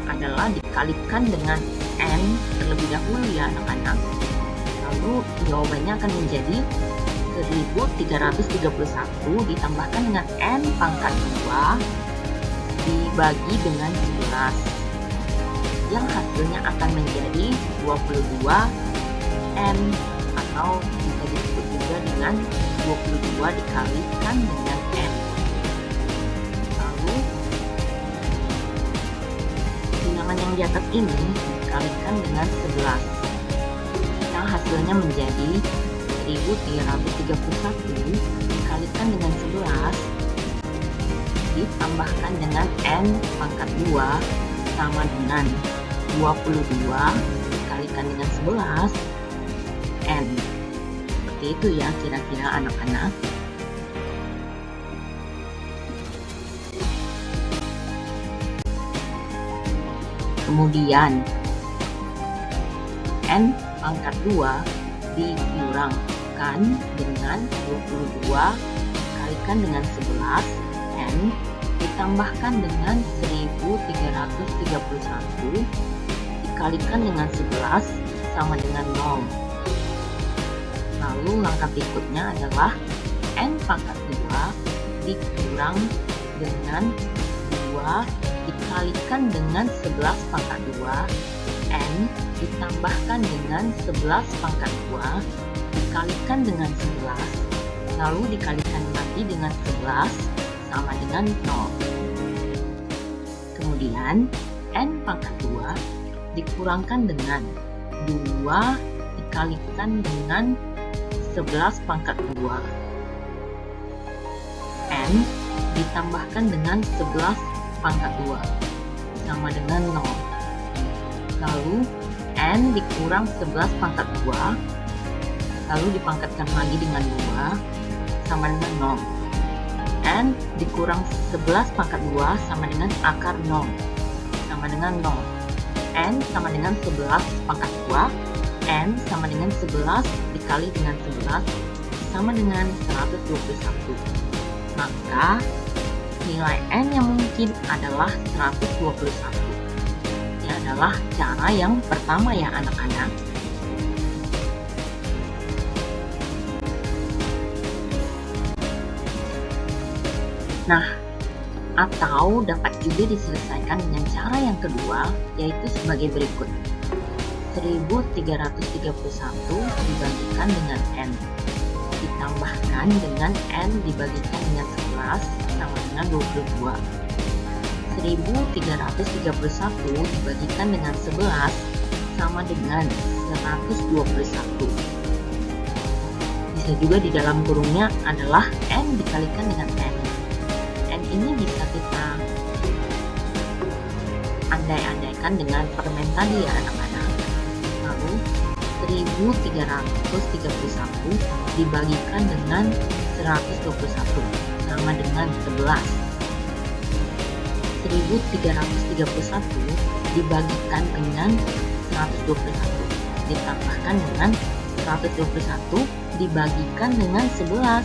adalah dikalikan dengan N terlebih dahulu ya anak-anak. Lalu jawabannya akan menjadi 1331 ditambahkan dengan N pangkat 2 dibagi dengan 11, yang hasilnya akan menjadi 22 N, atau bisa disebut juga dengan 22 dikalikan dengan N. Lalu bilangan yang di atas ini dikalikan dengan 11, yang hasilnya menjadi 1331 dikalikan dengan 11 ditambahkan dengan N pangkat 2 sama dengan 22 dikalikan dengan 11 N. Seperti itu ya kira-kira anak-anak. Kemudian N pangkat 2 dikurangkan dengan 22 dikalikan dengan 11 N ditambahkan dengan 1331 dikalikan dengan 11 sama dengan 0. Lalu langkah berikutnya adalah N pangkat 2 dikurang dengan 2 dikalikan dengan 11 pangkat 2 N ditambahkan dengan 11 pangkat 2 dikalikan dengan 11 lalu dikalikan lagi dengan 11 sama dengan 0. Kemudian N pangkat 2 dikurangkan dengan 2 dikalikan dengan 11 pangkat 2 N ditambahkan dengan 11 pangkat 2 sama dengan 0. Lalu N dikurang 11 pangkat 2 lalu dipangkatkan lagi dengan 2 sama dengan 0. N dikurang 11 pangkat 2 sama dengan akar 0 sama dengan 0. N sama dengan 11 pangkat 2 N sama dengan 11 dikali dengan 11 sama dengan 121. Maka nilai N yang mungkin adalah 121. Ini adalah cara yang pertama ya anak-anak. Nah, atau dapat juga diselesaikan dengan cara yang kedua, yaitu sebagai berikut. 1331 dibagikan dengan N, ditambahkan dengan N dibagikan dengan 11 sama dengan 22. 1331 dibagikan dengan 11 sama dengan 121. Bisa juga di dalam kurungnya adalah N dikalikan dengan N. N ini bisa kita andai-andaikan dengan permen tadi ya anak-anak. Lalu 1331 dibagikan dengan 121 sama dengan 11. 1331 dibagikan dengan 121 ditambahkan dengan 121 dibagikan dengan 11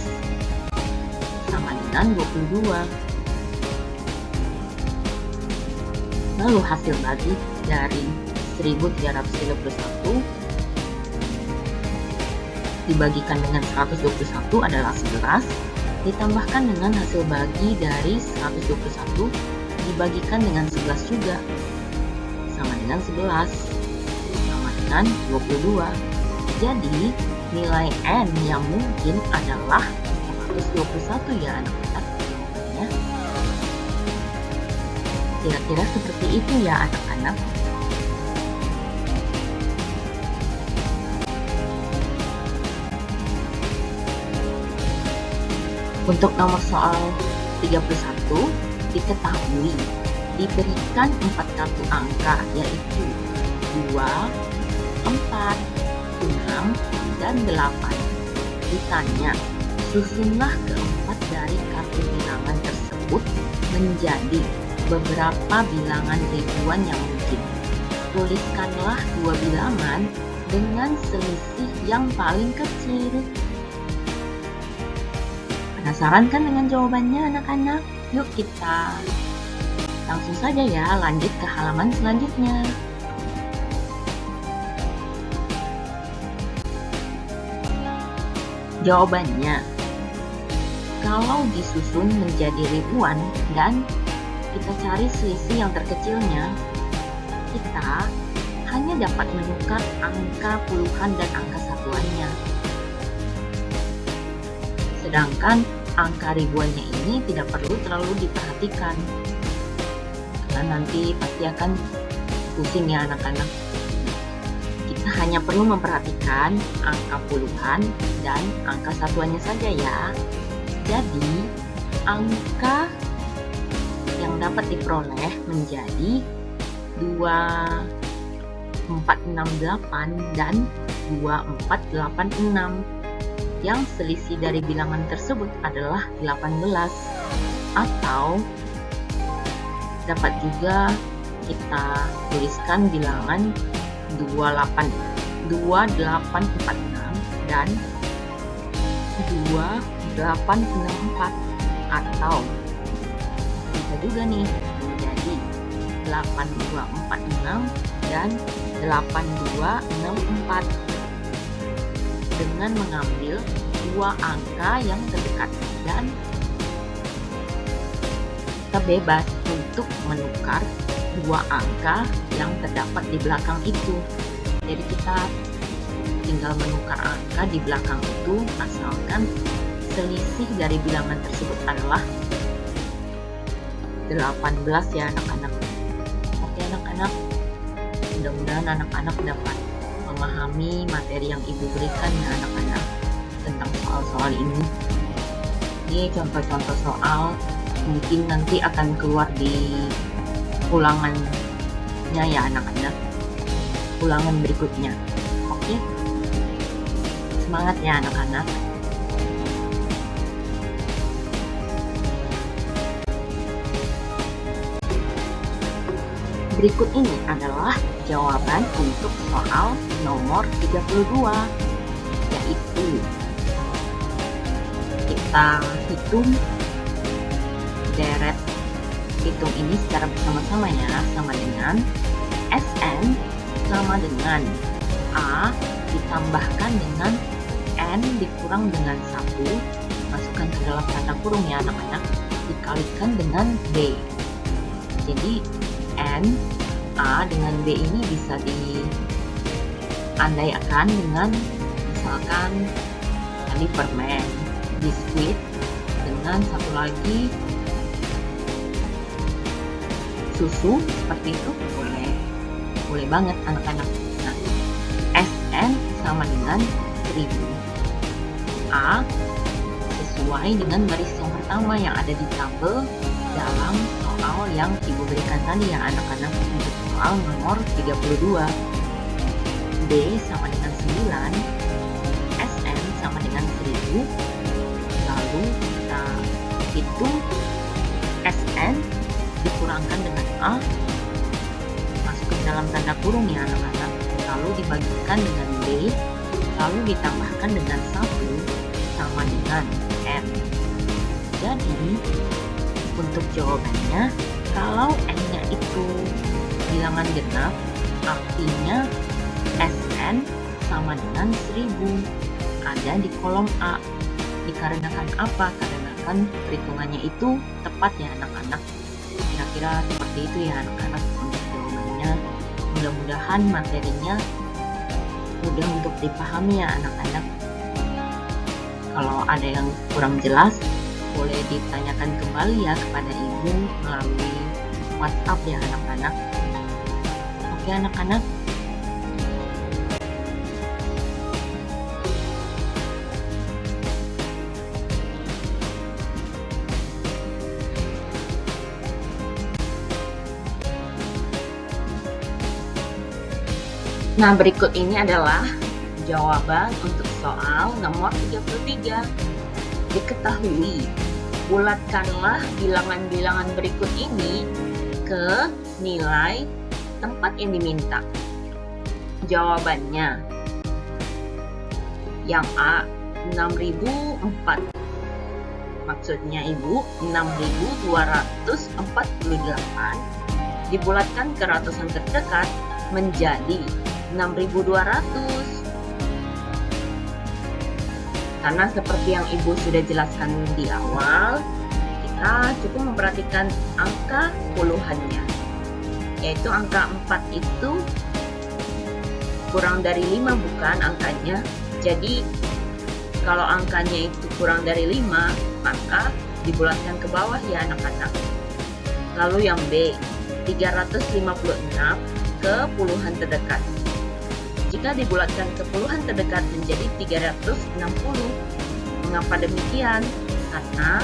sama dengan 22. Lalu hasil bagi dari 1331 dibagikan dengan 121 adalah 11, ditambahkan dengan hasil bagi dari 121 dibagikan dengan 11 juga, sama dengan 11, sama dengan 22. Jadi, nilai N yang mungkin adalah 121 ya anak-anak. Kira-kira seperti itu ya anak-anak. Untuk nomor soal 31, diketahui diberikan 4 kartu angka yaitu 2, 4, 6, dan 8. Ditanya, susunlah keempat dari kartu bilangan tersebut menjadi beberapa bilangan ribuan yang mungkin. Tuliskanlah 2 bilangan dengan selisih yang paling kecil. Penasaran kan dengan jawabannya anak-anak? Yuk kita langsung saja ya lanjut ke halaman selanjutnya. Jawabannya, kalau disusun menjadi ribuan dan kita cari selisih yang terkecilnya, kita hanya dapat menukar angka puluhan dan angka satuannya. Sedangkan angka ribuannya ini tidak perlu terlalu diperhatikan, karena nanti pasti akan pusing ya anak-anak. Kita hanya perlu memperhatikan angka puluhan dan angka satuannya saja ya. Jadi, angka yang dapat diperoleh menjadi 2468 dan 2486. Yang selisih dari bilangan tersebut adalah 18, atau dapat juga kita tuliskan bilangan 2846 dan 2864, atau bisa juga nih menjadi 8246 dan 8264 dengan mengambil 2 angka yang terdekat, dan kita bebas untuk menukar 2 angka yang terdapat di belakang itu. Jadi kita tinggal menukar angka di belakang itu asalkan selisih dari bilangan tersebut adalah 18 ya anak-anak. Oke anak-anak, mudah-mudahan anak-anak dapat memahami materi yang ibu berikan ya anak-anak tentang soal-soal ini. Ini contoh-contoh soal mungkin nanti akan keluar di ulangannya ya anak-anak, ulangan berikutnya. Oke, semangat ya anak-anak. Berikut ini adalah jawaban untuk soal nomor 32, yaitu kita hitung deret hitung ini secara bersama-sama ya, sama dengan SN sama dengan A ditambahkan dengan N dikurang dengan 1, masukkan ke dalam tanda kurung ya anak-anak, dikalikan dengan B. Jadi N, A dengan B ini bisa diandaikan dengan misalkan tadi permen, biskuit, dengan satu lagi susu, seperti itu boleh banget anak-anak. Nah, SN sama dengan 1000. A sesuai dengan garis yang pertama yang ada di tabel dalam soal yang ibu berikan tadi ya anak-anak, untuk soal nomor 32. B sama dengan 9, SN sama dengan 1000, lalu kita hitung SN dikurangkan dengan A, masukkan dalam tanda kurung ya anak-anak, lalu dibagikan dengan B, lalu ditambahkan dengan 1 sama dengan N. Jadi untuk jawabannya, kalau N-nya itu bilangan genap, artinya SN sama dengan 1000, ada di kolom A. Dikarenakan apa? Dikarenakan perhitungannya itu tepat ya anak-anak. Kira-kira seperti itu ya anak-anak untuk jawabannya. Mudah-mudahan materinya mudah untuk dipahami ya anak-anak. Kalau ada yang kurang jelas, boleh ditanyakan kembali ya kepada ibu melalui WhatsApp ya anak-anak. Oke anak-anak, Nah, berikut ini adalah jawaban untuk soal nomor 33. Diketahui, bulatkanlah bilangan-bilangan berikut ini ke nilai tempat yang diminta. Jawabannya, yang A, 6004. Maksudnya Ibu, 6248 dibulatkan ke ratusan terdekat menjadi 6200. Karena seperti yang Ibu sudah jelaskan di awal, kita cukup memperhatikan angka puluhannya. Yaitu angka 4 itu kurang dari 5 bukan angkanya. Jadi kalau angkanya itu kurang dari 5, maka dibulatkan ke bawah ya anak-anak. Lalu yang B, 356 ke puluhan terdekat. Jika dibulatkan ke puluhan terdekat menjadi 360. Mengapa demikian? Karena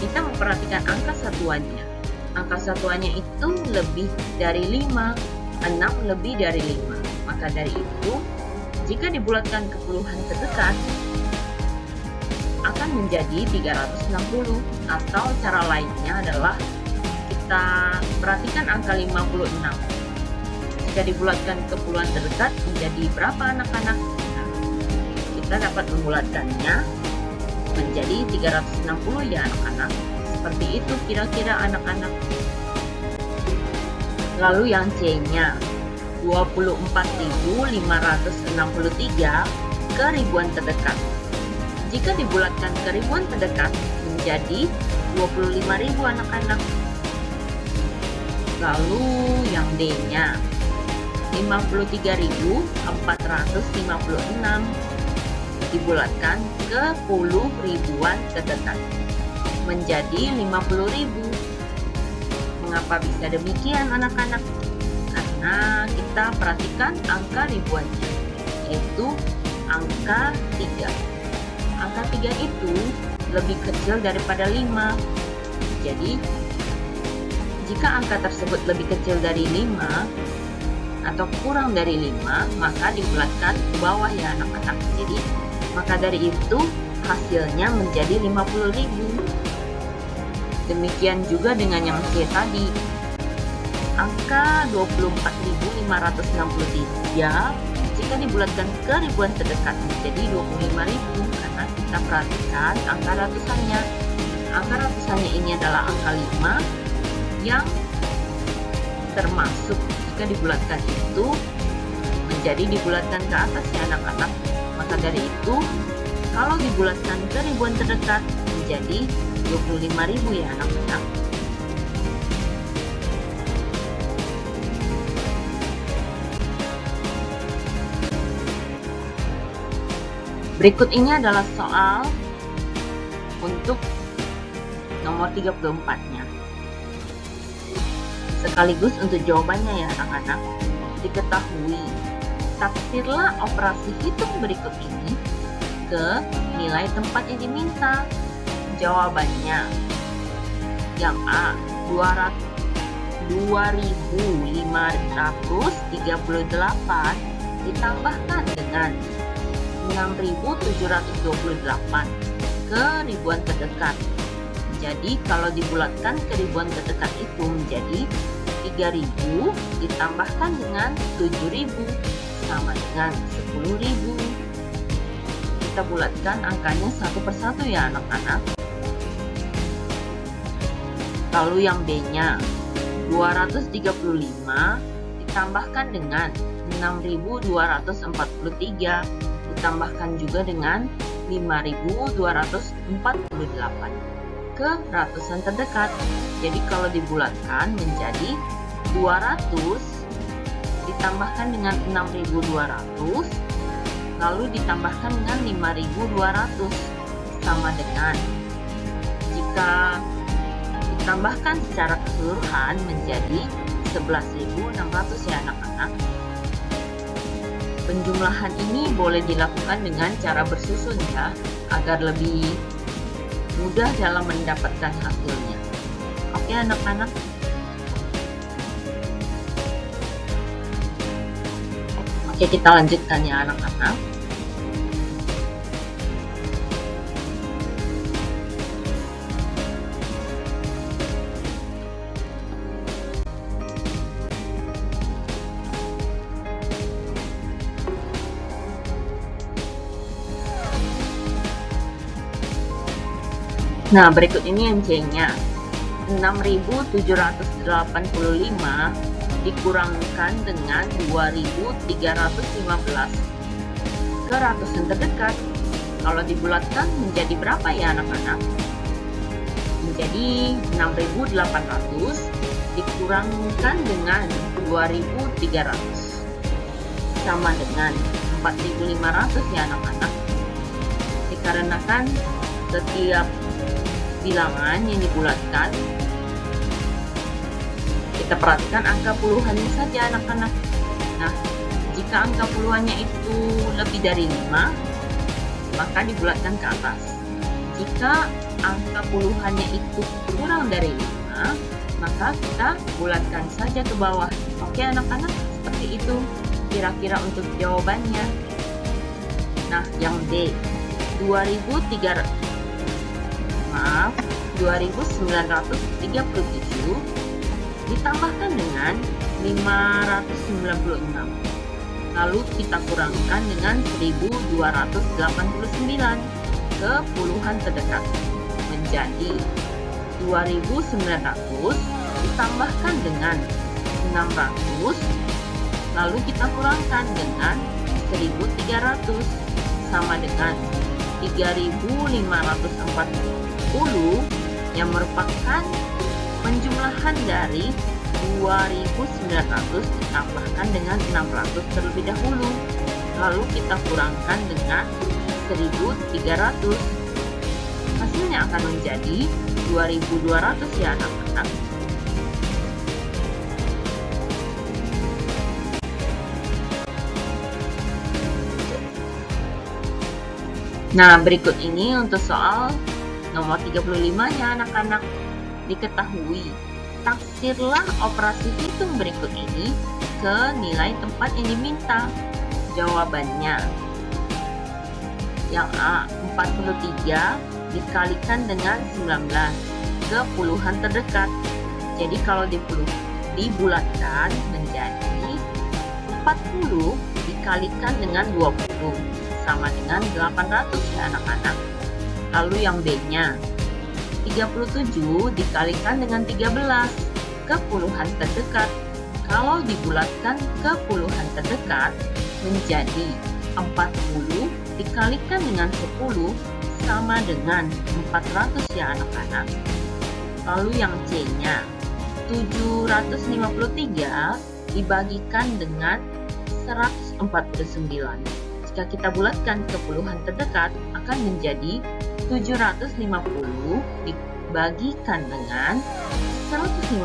kita memperhatikan angka satuannya. Angka satuannya itu lebih dari 5, 6 lebih dari 5. Maka dari itu, jika dibulatkan ke puluhan terdekat, akan menjadi 360. Atau cara lainnya adalah kita perhatikan angka 56. Jika dibulatkan ke puluhan terdekat menjadi berapa anak-anak? Nah, kita dapat membulatkannya menjadi 360 ya anak-anak. Seperti itu kira-kira anak-anak. Lalu yang C-nya, 24.563 ke ribuan terdekat. Jika dibulatkan ke ribuan terdekat menjadi 25.000 anak-anak. Lalu yang D-nya, 53.456 dibulatkan ke 10 ribuan terdekat menjadi 50.000. Mengapa bisa demikian anak-anak? Karena kita perhatikan angka ribuannya, yaitu angka 3. Angka 3 itu lebih kecil daripada 5. Jadi, jika angka tersebut lebih kecil dari 5 atau kurang dari 5, maka dibulatkan ke bawah ya anak-anak. Jadi, maka dari itu hasilnya menjadi 50.000. Demikian juga dengan yang C tadi. Angka 24.563 jika dibulatkan ke ribuan terdekat menjadi 25.000 karena kita perhatikan angka ratusannya. Angka ratusannya ini adalah angka 5 yang termasuk jika dibulatkan itu menjadi dibulatkan ke atas ya anak-anak. Maka dari itu kalau dibulatkan ke ribuan terdekat menjadi 25.000 ya anak-anak. Berikut ini adalah soal untuk nomor 34-nya. Sekaligus untuk jawabannya ya anak-anak. Diketahui, taksirlah operasi hitung berikut ini ke nilai tempat yang diminta. Jawabannya, yang A, 2.538 ditambahkan dengan 6.728 ke ribuan terdekat. Jadi kalau dibulatkan ke ribuan terdekat itu menjadi 3.000 ditambahkan dengan 7.000 sama dengan 10.000. Kita bulatkan angkanya satu persatu ya anak-anak. Lalu yang B-nya, 235 ditambahkan dengan 6.243 ditambahkan juga dengan 5.248 ke ratusan terdekat. Jadi kalau dibulatkan menjadi 200 ditambahkan dengan 6.200 lalu ditambahkan dengan 5.200 sama dengan, jika ditambahkan secara keseluruhan menjadi 11.600 ya anak-anak. Penjumlahan ini boleh dilakukan dengan cara bersusun ya, agar lebih mudah dalam mendapatkan hasilnya. Oke anak-anak. Oke, kita lanjutkan ya anak-anak. Nah, berikut ini yang C-nya. 6.785 dikurangkan dengan 2.315 ke ratusan terdekat. Kalau dibulatkan menjadi berapa ya anak-anak? Menjadi 6.800 dikurangkan dengan 2.300 sama dengan 4.500 ya anak-anak. Dikarenakan setiap bilangan yang dibulatkan, kita perhatikan angka puluhannya saja anak-anak. Nah, jika angka puluhannya itu lebih dari 5, maka dibulatkan ke atas. Jika angka puluhannya itu kurang dari 5, maka kita bulatkan saja ke bawah. Oke anak-anak, seperti itu kira-kira untuk jawabannya. Nah, yang D, 2.937 ditambahkan dengan 596. Lalu kita kurangkan dengan 1.289 ke puluhan terdekat. Menjadi 2.900 ditambahkan dengan 600. Lalu kita kurangkan dengan 1.300 sama dengan 3.540 yang merupakan penjumlahan dari 2.900 ditambahkan dengan 600 terlebih dahulu. Lalu kita kurangkan dengan 1.300. Hasilnya akan menjadi 2.200 ya anak-anak. Nah, berikut ini untuk soal nomor 35 ya anak-anak. Diketahui, taksirlah operasi hitung berikut ini ke nilai tempat yang diminta. Jawabannya, yang A, 43 dikalikan dengan 19 ke puluhan terdekat. Jadi kalau dibulatkan menjadi 40 dikalikan dengan 20 sama dengan 800 ya anak-anak. Lalu yang B-nya, 37 dikalikan dengan 13 ke puluhan terdekat. Kalau dibulatkan ke puluhan terdekat menjadi 40 dikalikan dengan 10 sama dengan 400 ya anak-anak. Lalu yang C-nya, 753 dibagikan dengan 149. Jika kita bulatkan ke puluhan terdekat akan menjadi 750 dibagikan dengan 150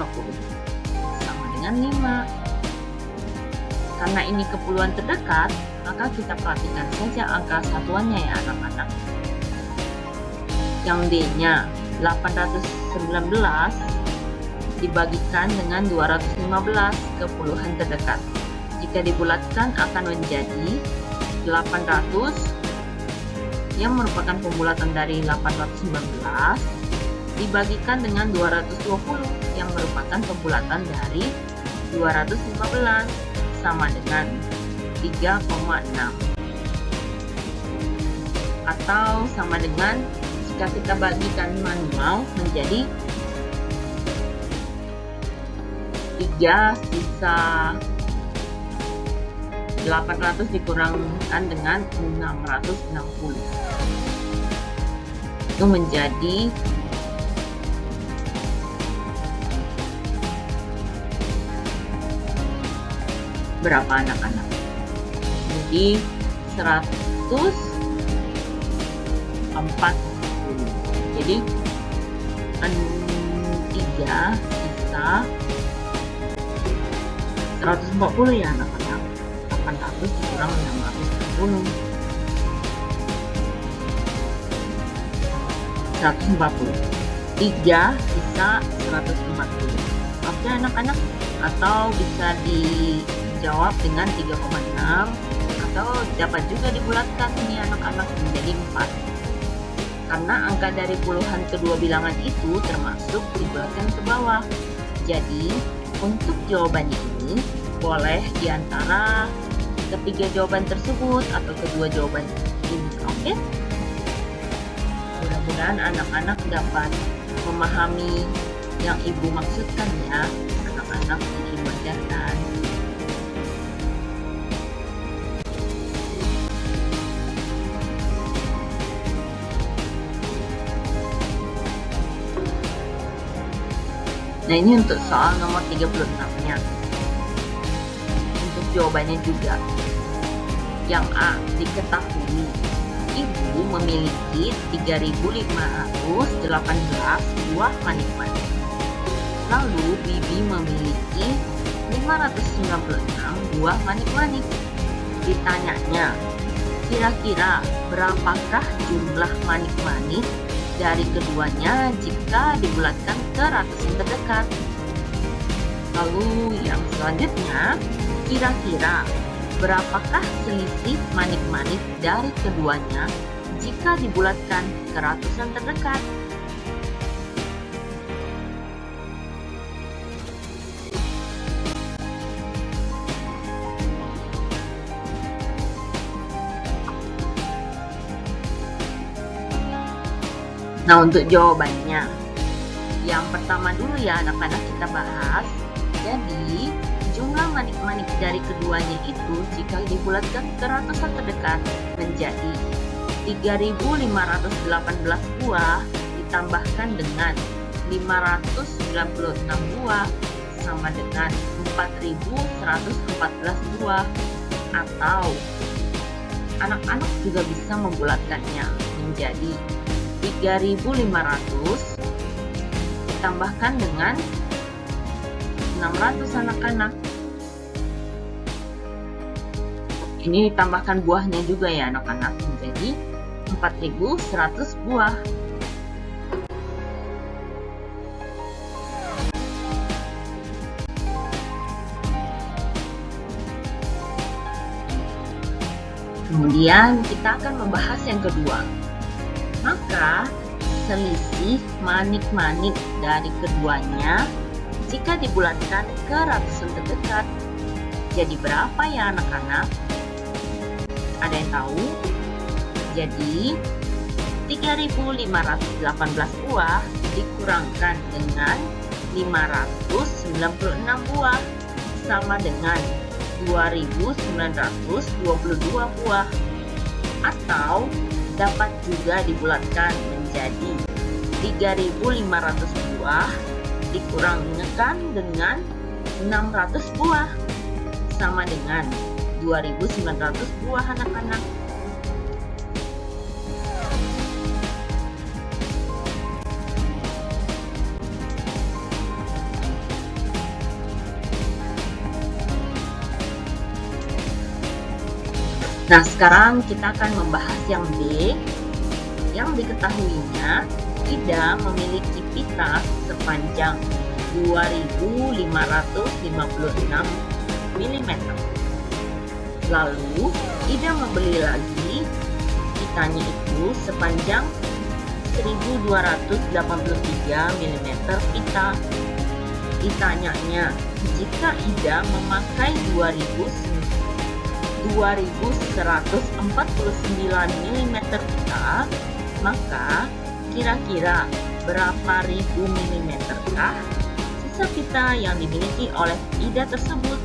sama dengan 5. Karena ini ke puluhan terdekat, maka kita perhatikan saja angka satuannya ya anak-anak. Yang D-nya, 819 dibagikan dengan 215 ke puluhan terdekat. Jika dibulatkan akan menjadi 800 yang merupakan pembulatan dari 819 dibagikan dengan 220 yang merupakan pembulatan dari 215 sama dengan 3,6 atau sama dengan jika kita bagikan manual menjadi 3 sisa 800 dikurangkan dengan 660 itu menjadi berapa anak-anak? Jadi 140. Jadi 3 sisa 140 ya anak-anak. 800 dikurang 660 140. 3 sisa 140. Oke anak-anak, atau bisa dijawab menjawab dengan 3,6 atau dapat juga dibulatkan ini anak-anak menjadi 4. Karena angka dari puluhan kedua bilangan itu termasuk dibulatkan ke bawah. Jadi, untuk jawabannya ini boleh di antara ketiga jawaban tersebut atau kedua jawaban ini, oke? Mudah-mudahan anak-anak dapat memahami yang ibu maksudkan ya, anak-anak ini mengajarkan. Nah, ini untuk soal nomor 36-nya. Untuk jawabannya juga. Yang A, diketahui ibu memiliki 3.518 buah manik-manik. Lalu bibi memiliki 596 buah manik-manik. Ditanyanya, kira-kira berapakah jumlah manik-manik dari keduanya jika dibulatkan ke ratusan terdekat? Lalu yang selanjutnya, kira-kira berapakah selisih manik-manik dari keduanya jika dibulatkan ke ratusan terdekat? Nah, untuk jawabannya, yang pertama dulu ya anak-anak kita bahas. Jadi, jumlah manik-manik dari keduanya itu jika dibulatkan ke ratusan terdekat menjadi 3.518 buah ditambahkan dengan 596 buah sama dengan 4.114 buah. Atau anak-anak juga bisa membulatkannya menjadi 3.500 ditambahkan dengan 600 anak-anak. Ini ditambahkan buahnya juga ya anak-anak, menjadi 4.100 buah. Kemudian kita akan membahas yang kedua. Maka selisih manik-manik dari keduanya jika dibulatkan ke ratusan terdekat jadi berapa ya anak-anak? Ada yang tahu? Jadi 3.518 buah dikurangkan dengan 596 buah sama dengan 2.922 buah, atau dapat juga dibulatkan menjadi 3.500 buah dikurangkan dengan 600 buah sama dengan 2.900 buah anak-anak. Nah, sekarang kita akan membahas yang B. Yang diketahuinya, Ida memiliki pita sepanjang 2.556 mm. Lalu, Ida membeli lagi pitanya itu sepanjang 1.283 mm pita. Ditanyanya, jika Ida memakai 2.149 mm pita, maka kira-kira berapa ribu milimeter kah sisa pita yang dimiliki oleh Ida tersebut?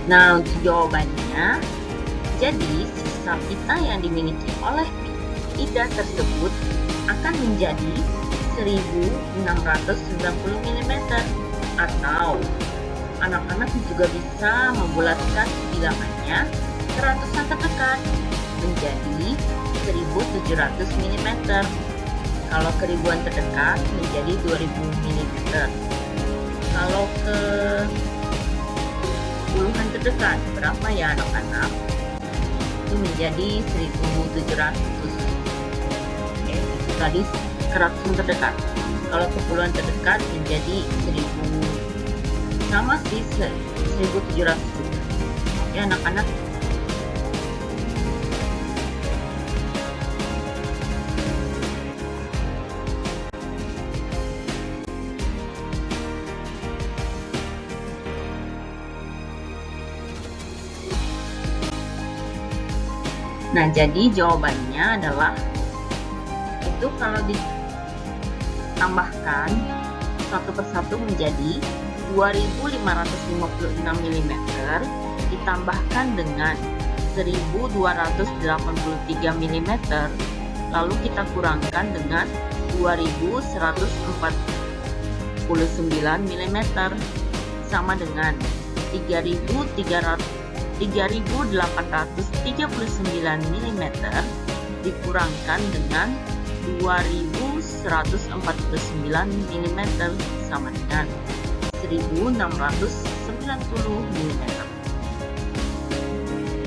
Nah, untuk jawabannya, jadi sisa pita yang dimiliki oleh Ida tersebut akan menjadi 1.690 mm, atau anak-anak juga bisa membulatkan bilangannya ke ratusan terdekat menjadi 1.700 mm. Kalau ke ribuan terdekat menjadi 2.000 mm. Kalau ke puluhan terdekat berapa ya anak-anak? itu menjadi 1700. Oke, itu tadi keratusan terdekat. Kalau kepulauan terdekat menjadi 1000, sama sih 1700 juga. Oke anak-anak. Nah, jadi jawabannya adalah itu kalau ditambahkan satu persatu menjadi 2556 mm ditambahkan dengan 1283 mm, lalu kita kurangkan dengan 2149 mm sama dengan 3839 mm dikurangkan dengan 2149 mm sama dengan 1690 mm.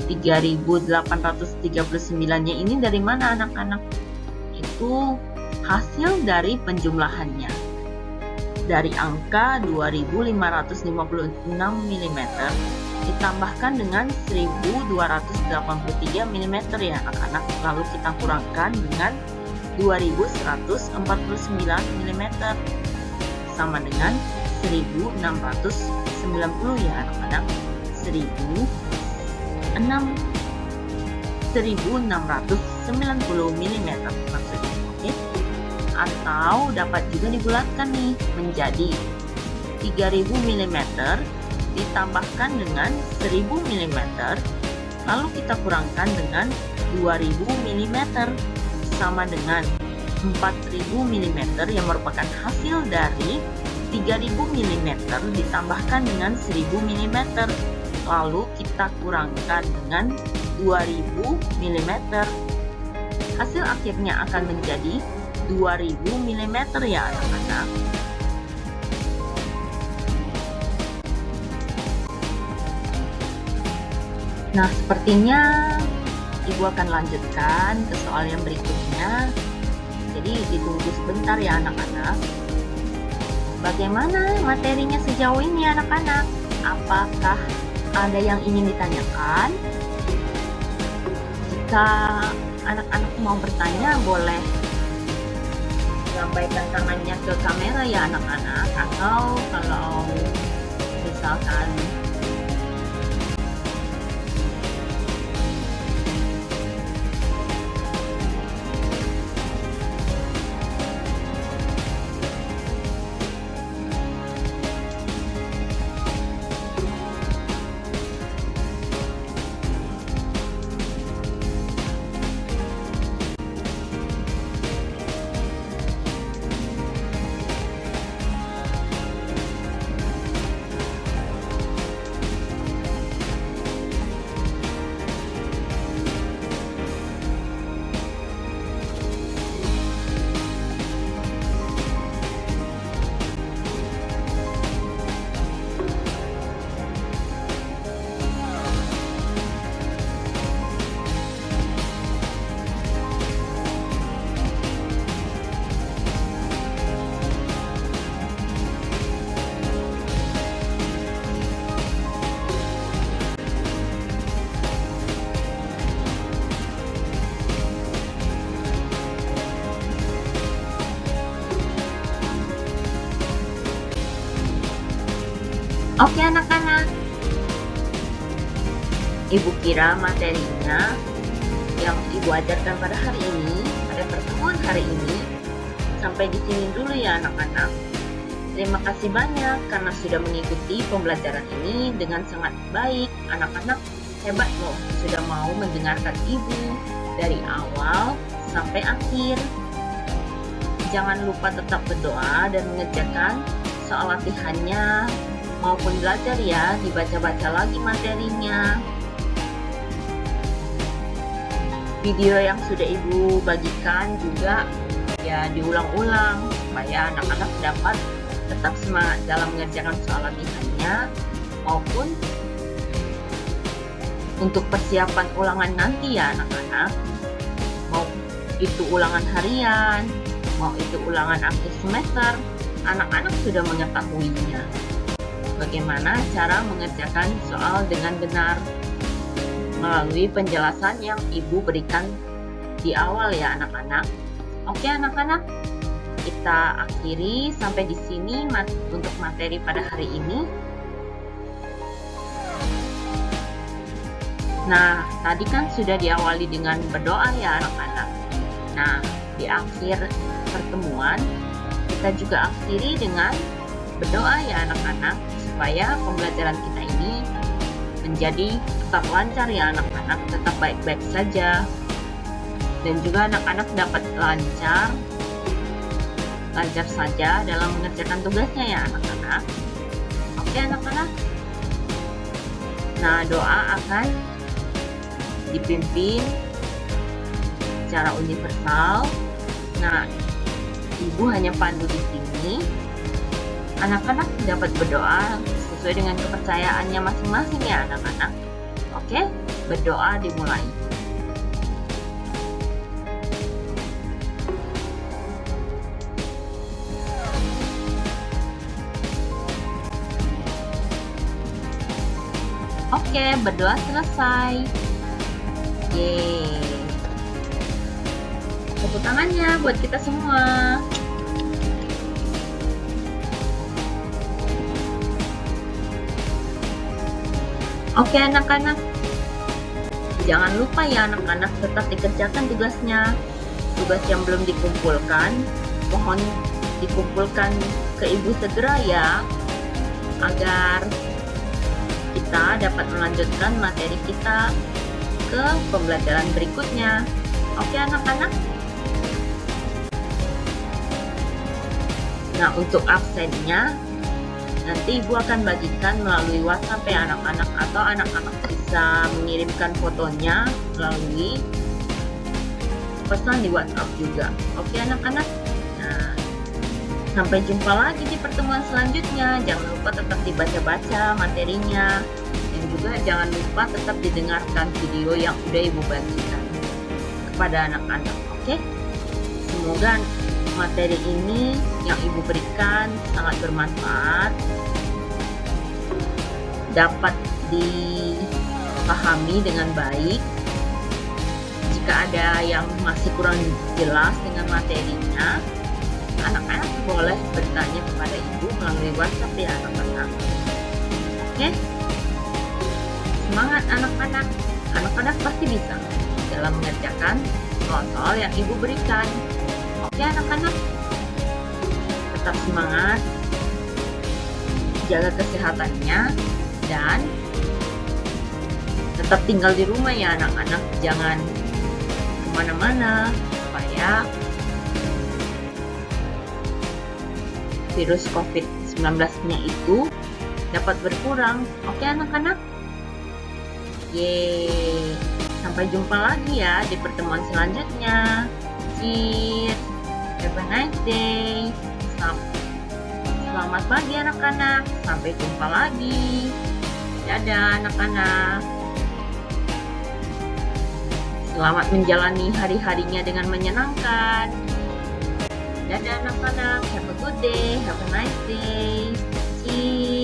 3839-nya ini dari mana anak-anak? Itu hasil dari penjumlahannya. Dari angka 2556 mm ditambahkan dengan 1283 mm ya anak-anak, lalu kita kurangkan dengan 2149 mm sama dengan 1690 ya anak-anak, 1690 mm maksudnya. Oke. Atau dapat juga dibulatkan nih menjadi 3000 mm ditambahkan dengan 1000 mm, lalu kita kurangkan dengan 2000 mm sama dengan 4000 mm yang merupakan hasil dari 3000 mm ditambahkan dengan 1000 mm, lalu kita kurangkan dengan 2000 mm. Hasil akhirnya akan menjadi 2000 mm ya anak-anak. Nah, sepertinya Ibu akan lanjutkan ke soal yang berikutnya. Jadi ditunggu sebentar ya anak-anak. Bagaimana materinya sejauh ini anak-anak? Apakah ada yang ingin ditanyakan? Jika anak-anak mau bertanya, boleh lambaikan tangannya ke kamera ya anak-anak. Atau kalau misalkan oke anak-anak, Ibu kira materinya yang Ibu ajarkan pada hari ini, pada pertemuan hari ini, sampai di sini dulu ya anak-anak. Terima kasih banyak karena sudah mengikuti pembelajaran ini dengan sangat baik. Anak-anak hebat loh, sudah mau mendengarkan Ibu dari awal sampai akhir. Jangan lupa tetap berdoa dan mengerjakan soal latihannya maupun belajar ya, dibaca-baca lagi materinya. Video yang sudah Ibu bagikan juga ya diulang-ulang supaya anak-anak dapat tetap semangat dalam mengerjakan soal latihannya maupun untuk persiapan ulangan nanti ya anak-anak. Mau itu ulangan harian, mau itu ulangan akhir semester, anak-anak sudah mengetahuinya. Bagaimana cara mengerjakan soal dengan benar melalui penjelasan yang ibu berikan di awal ya anak-anak. Oke anak-anak, kita akhiri sampai di sini untuk materi pada hari ini. Nah, tadi kan sudah diawali dengan berdoa ya anak-anak. Nah, di akhir pertemuan kita juga akhiri dengan berdoa ya anak-anak, supaya pembelajaran kita ini menjadi tetap lancar ya anak-anak, tetap baik-baik saja, dan juga anak-anak dapat lancar saja dalam mengerjakan tugasnya ya anak-anak. Oke anak-anak. Nah, doa akan dipimpin secara universal. Nah, ibu hanya pandu di sini. Anak-anak dapat berdoa sesuai dengan kepercayaannya masing-masing ya anak-anak. Oke, berdoa dimulai. Oke, berdoa selesai. Yeay. Tepuk tangannya buat kita semua. Oke anak-anak, jangan lupa ya anak-anak tetap dikerjakan tugasnya. Tugas yang belum dikumpulkan, mohon dikumpulkan ke ibu segera ya, agar kita dapat melanjutkan materi kita ke pembelajaran berikutnya. Oke anak-anak. Nah, untuk absennya nanti ibu akan bagikan melalui WhatsApp ya anak-anak, atau anak-anak bisa mengirimkan fotonya melalui pesan di WhatsApp juga. Oke anak-anak. Nah, sampai jumpa lagi di pertemuan selanjutnya. Jangan lupa tetap dibaca-baca materinya, dan juga jangan lupa tetap didengarkan video yang udah ibu bagikan kepada anak-anak. Oke, semoga materi ini yang ibu berikan sangat bermanfaat, dapat dipahami dengan baik. Jika ada yang masih kurang jelas dengan materinya, anak-anak boleh bertanya kepada ibu melalui WhatsApp ya anak-anak. Oke, semangat anak-anak. Anak-anak pasti bisa dalam mengerjakan soal-soal yang ibu berikan. Oke anak-anak, tetap semangat, jaga kesehatannya, dan tetap tinggal di rumah ya anak-anak. Jangan kemana-mana supaya virus COVID-19-nya itu dapat berkurang. Oke anak-anak? Yeay, sampai jumpa lagi ya di pertemuan selanjutnya. Cheers, have a nice day. Selamat pagi anak-anak, sampai jumpa lagi. Dadah anak-anak. Selamat menjalani hari-harinya dengan menyenangkan. Dadah anak-anak, have a good day, have a nice day. Cheers.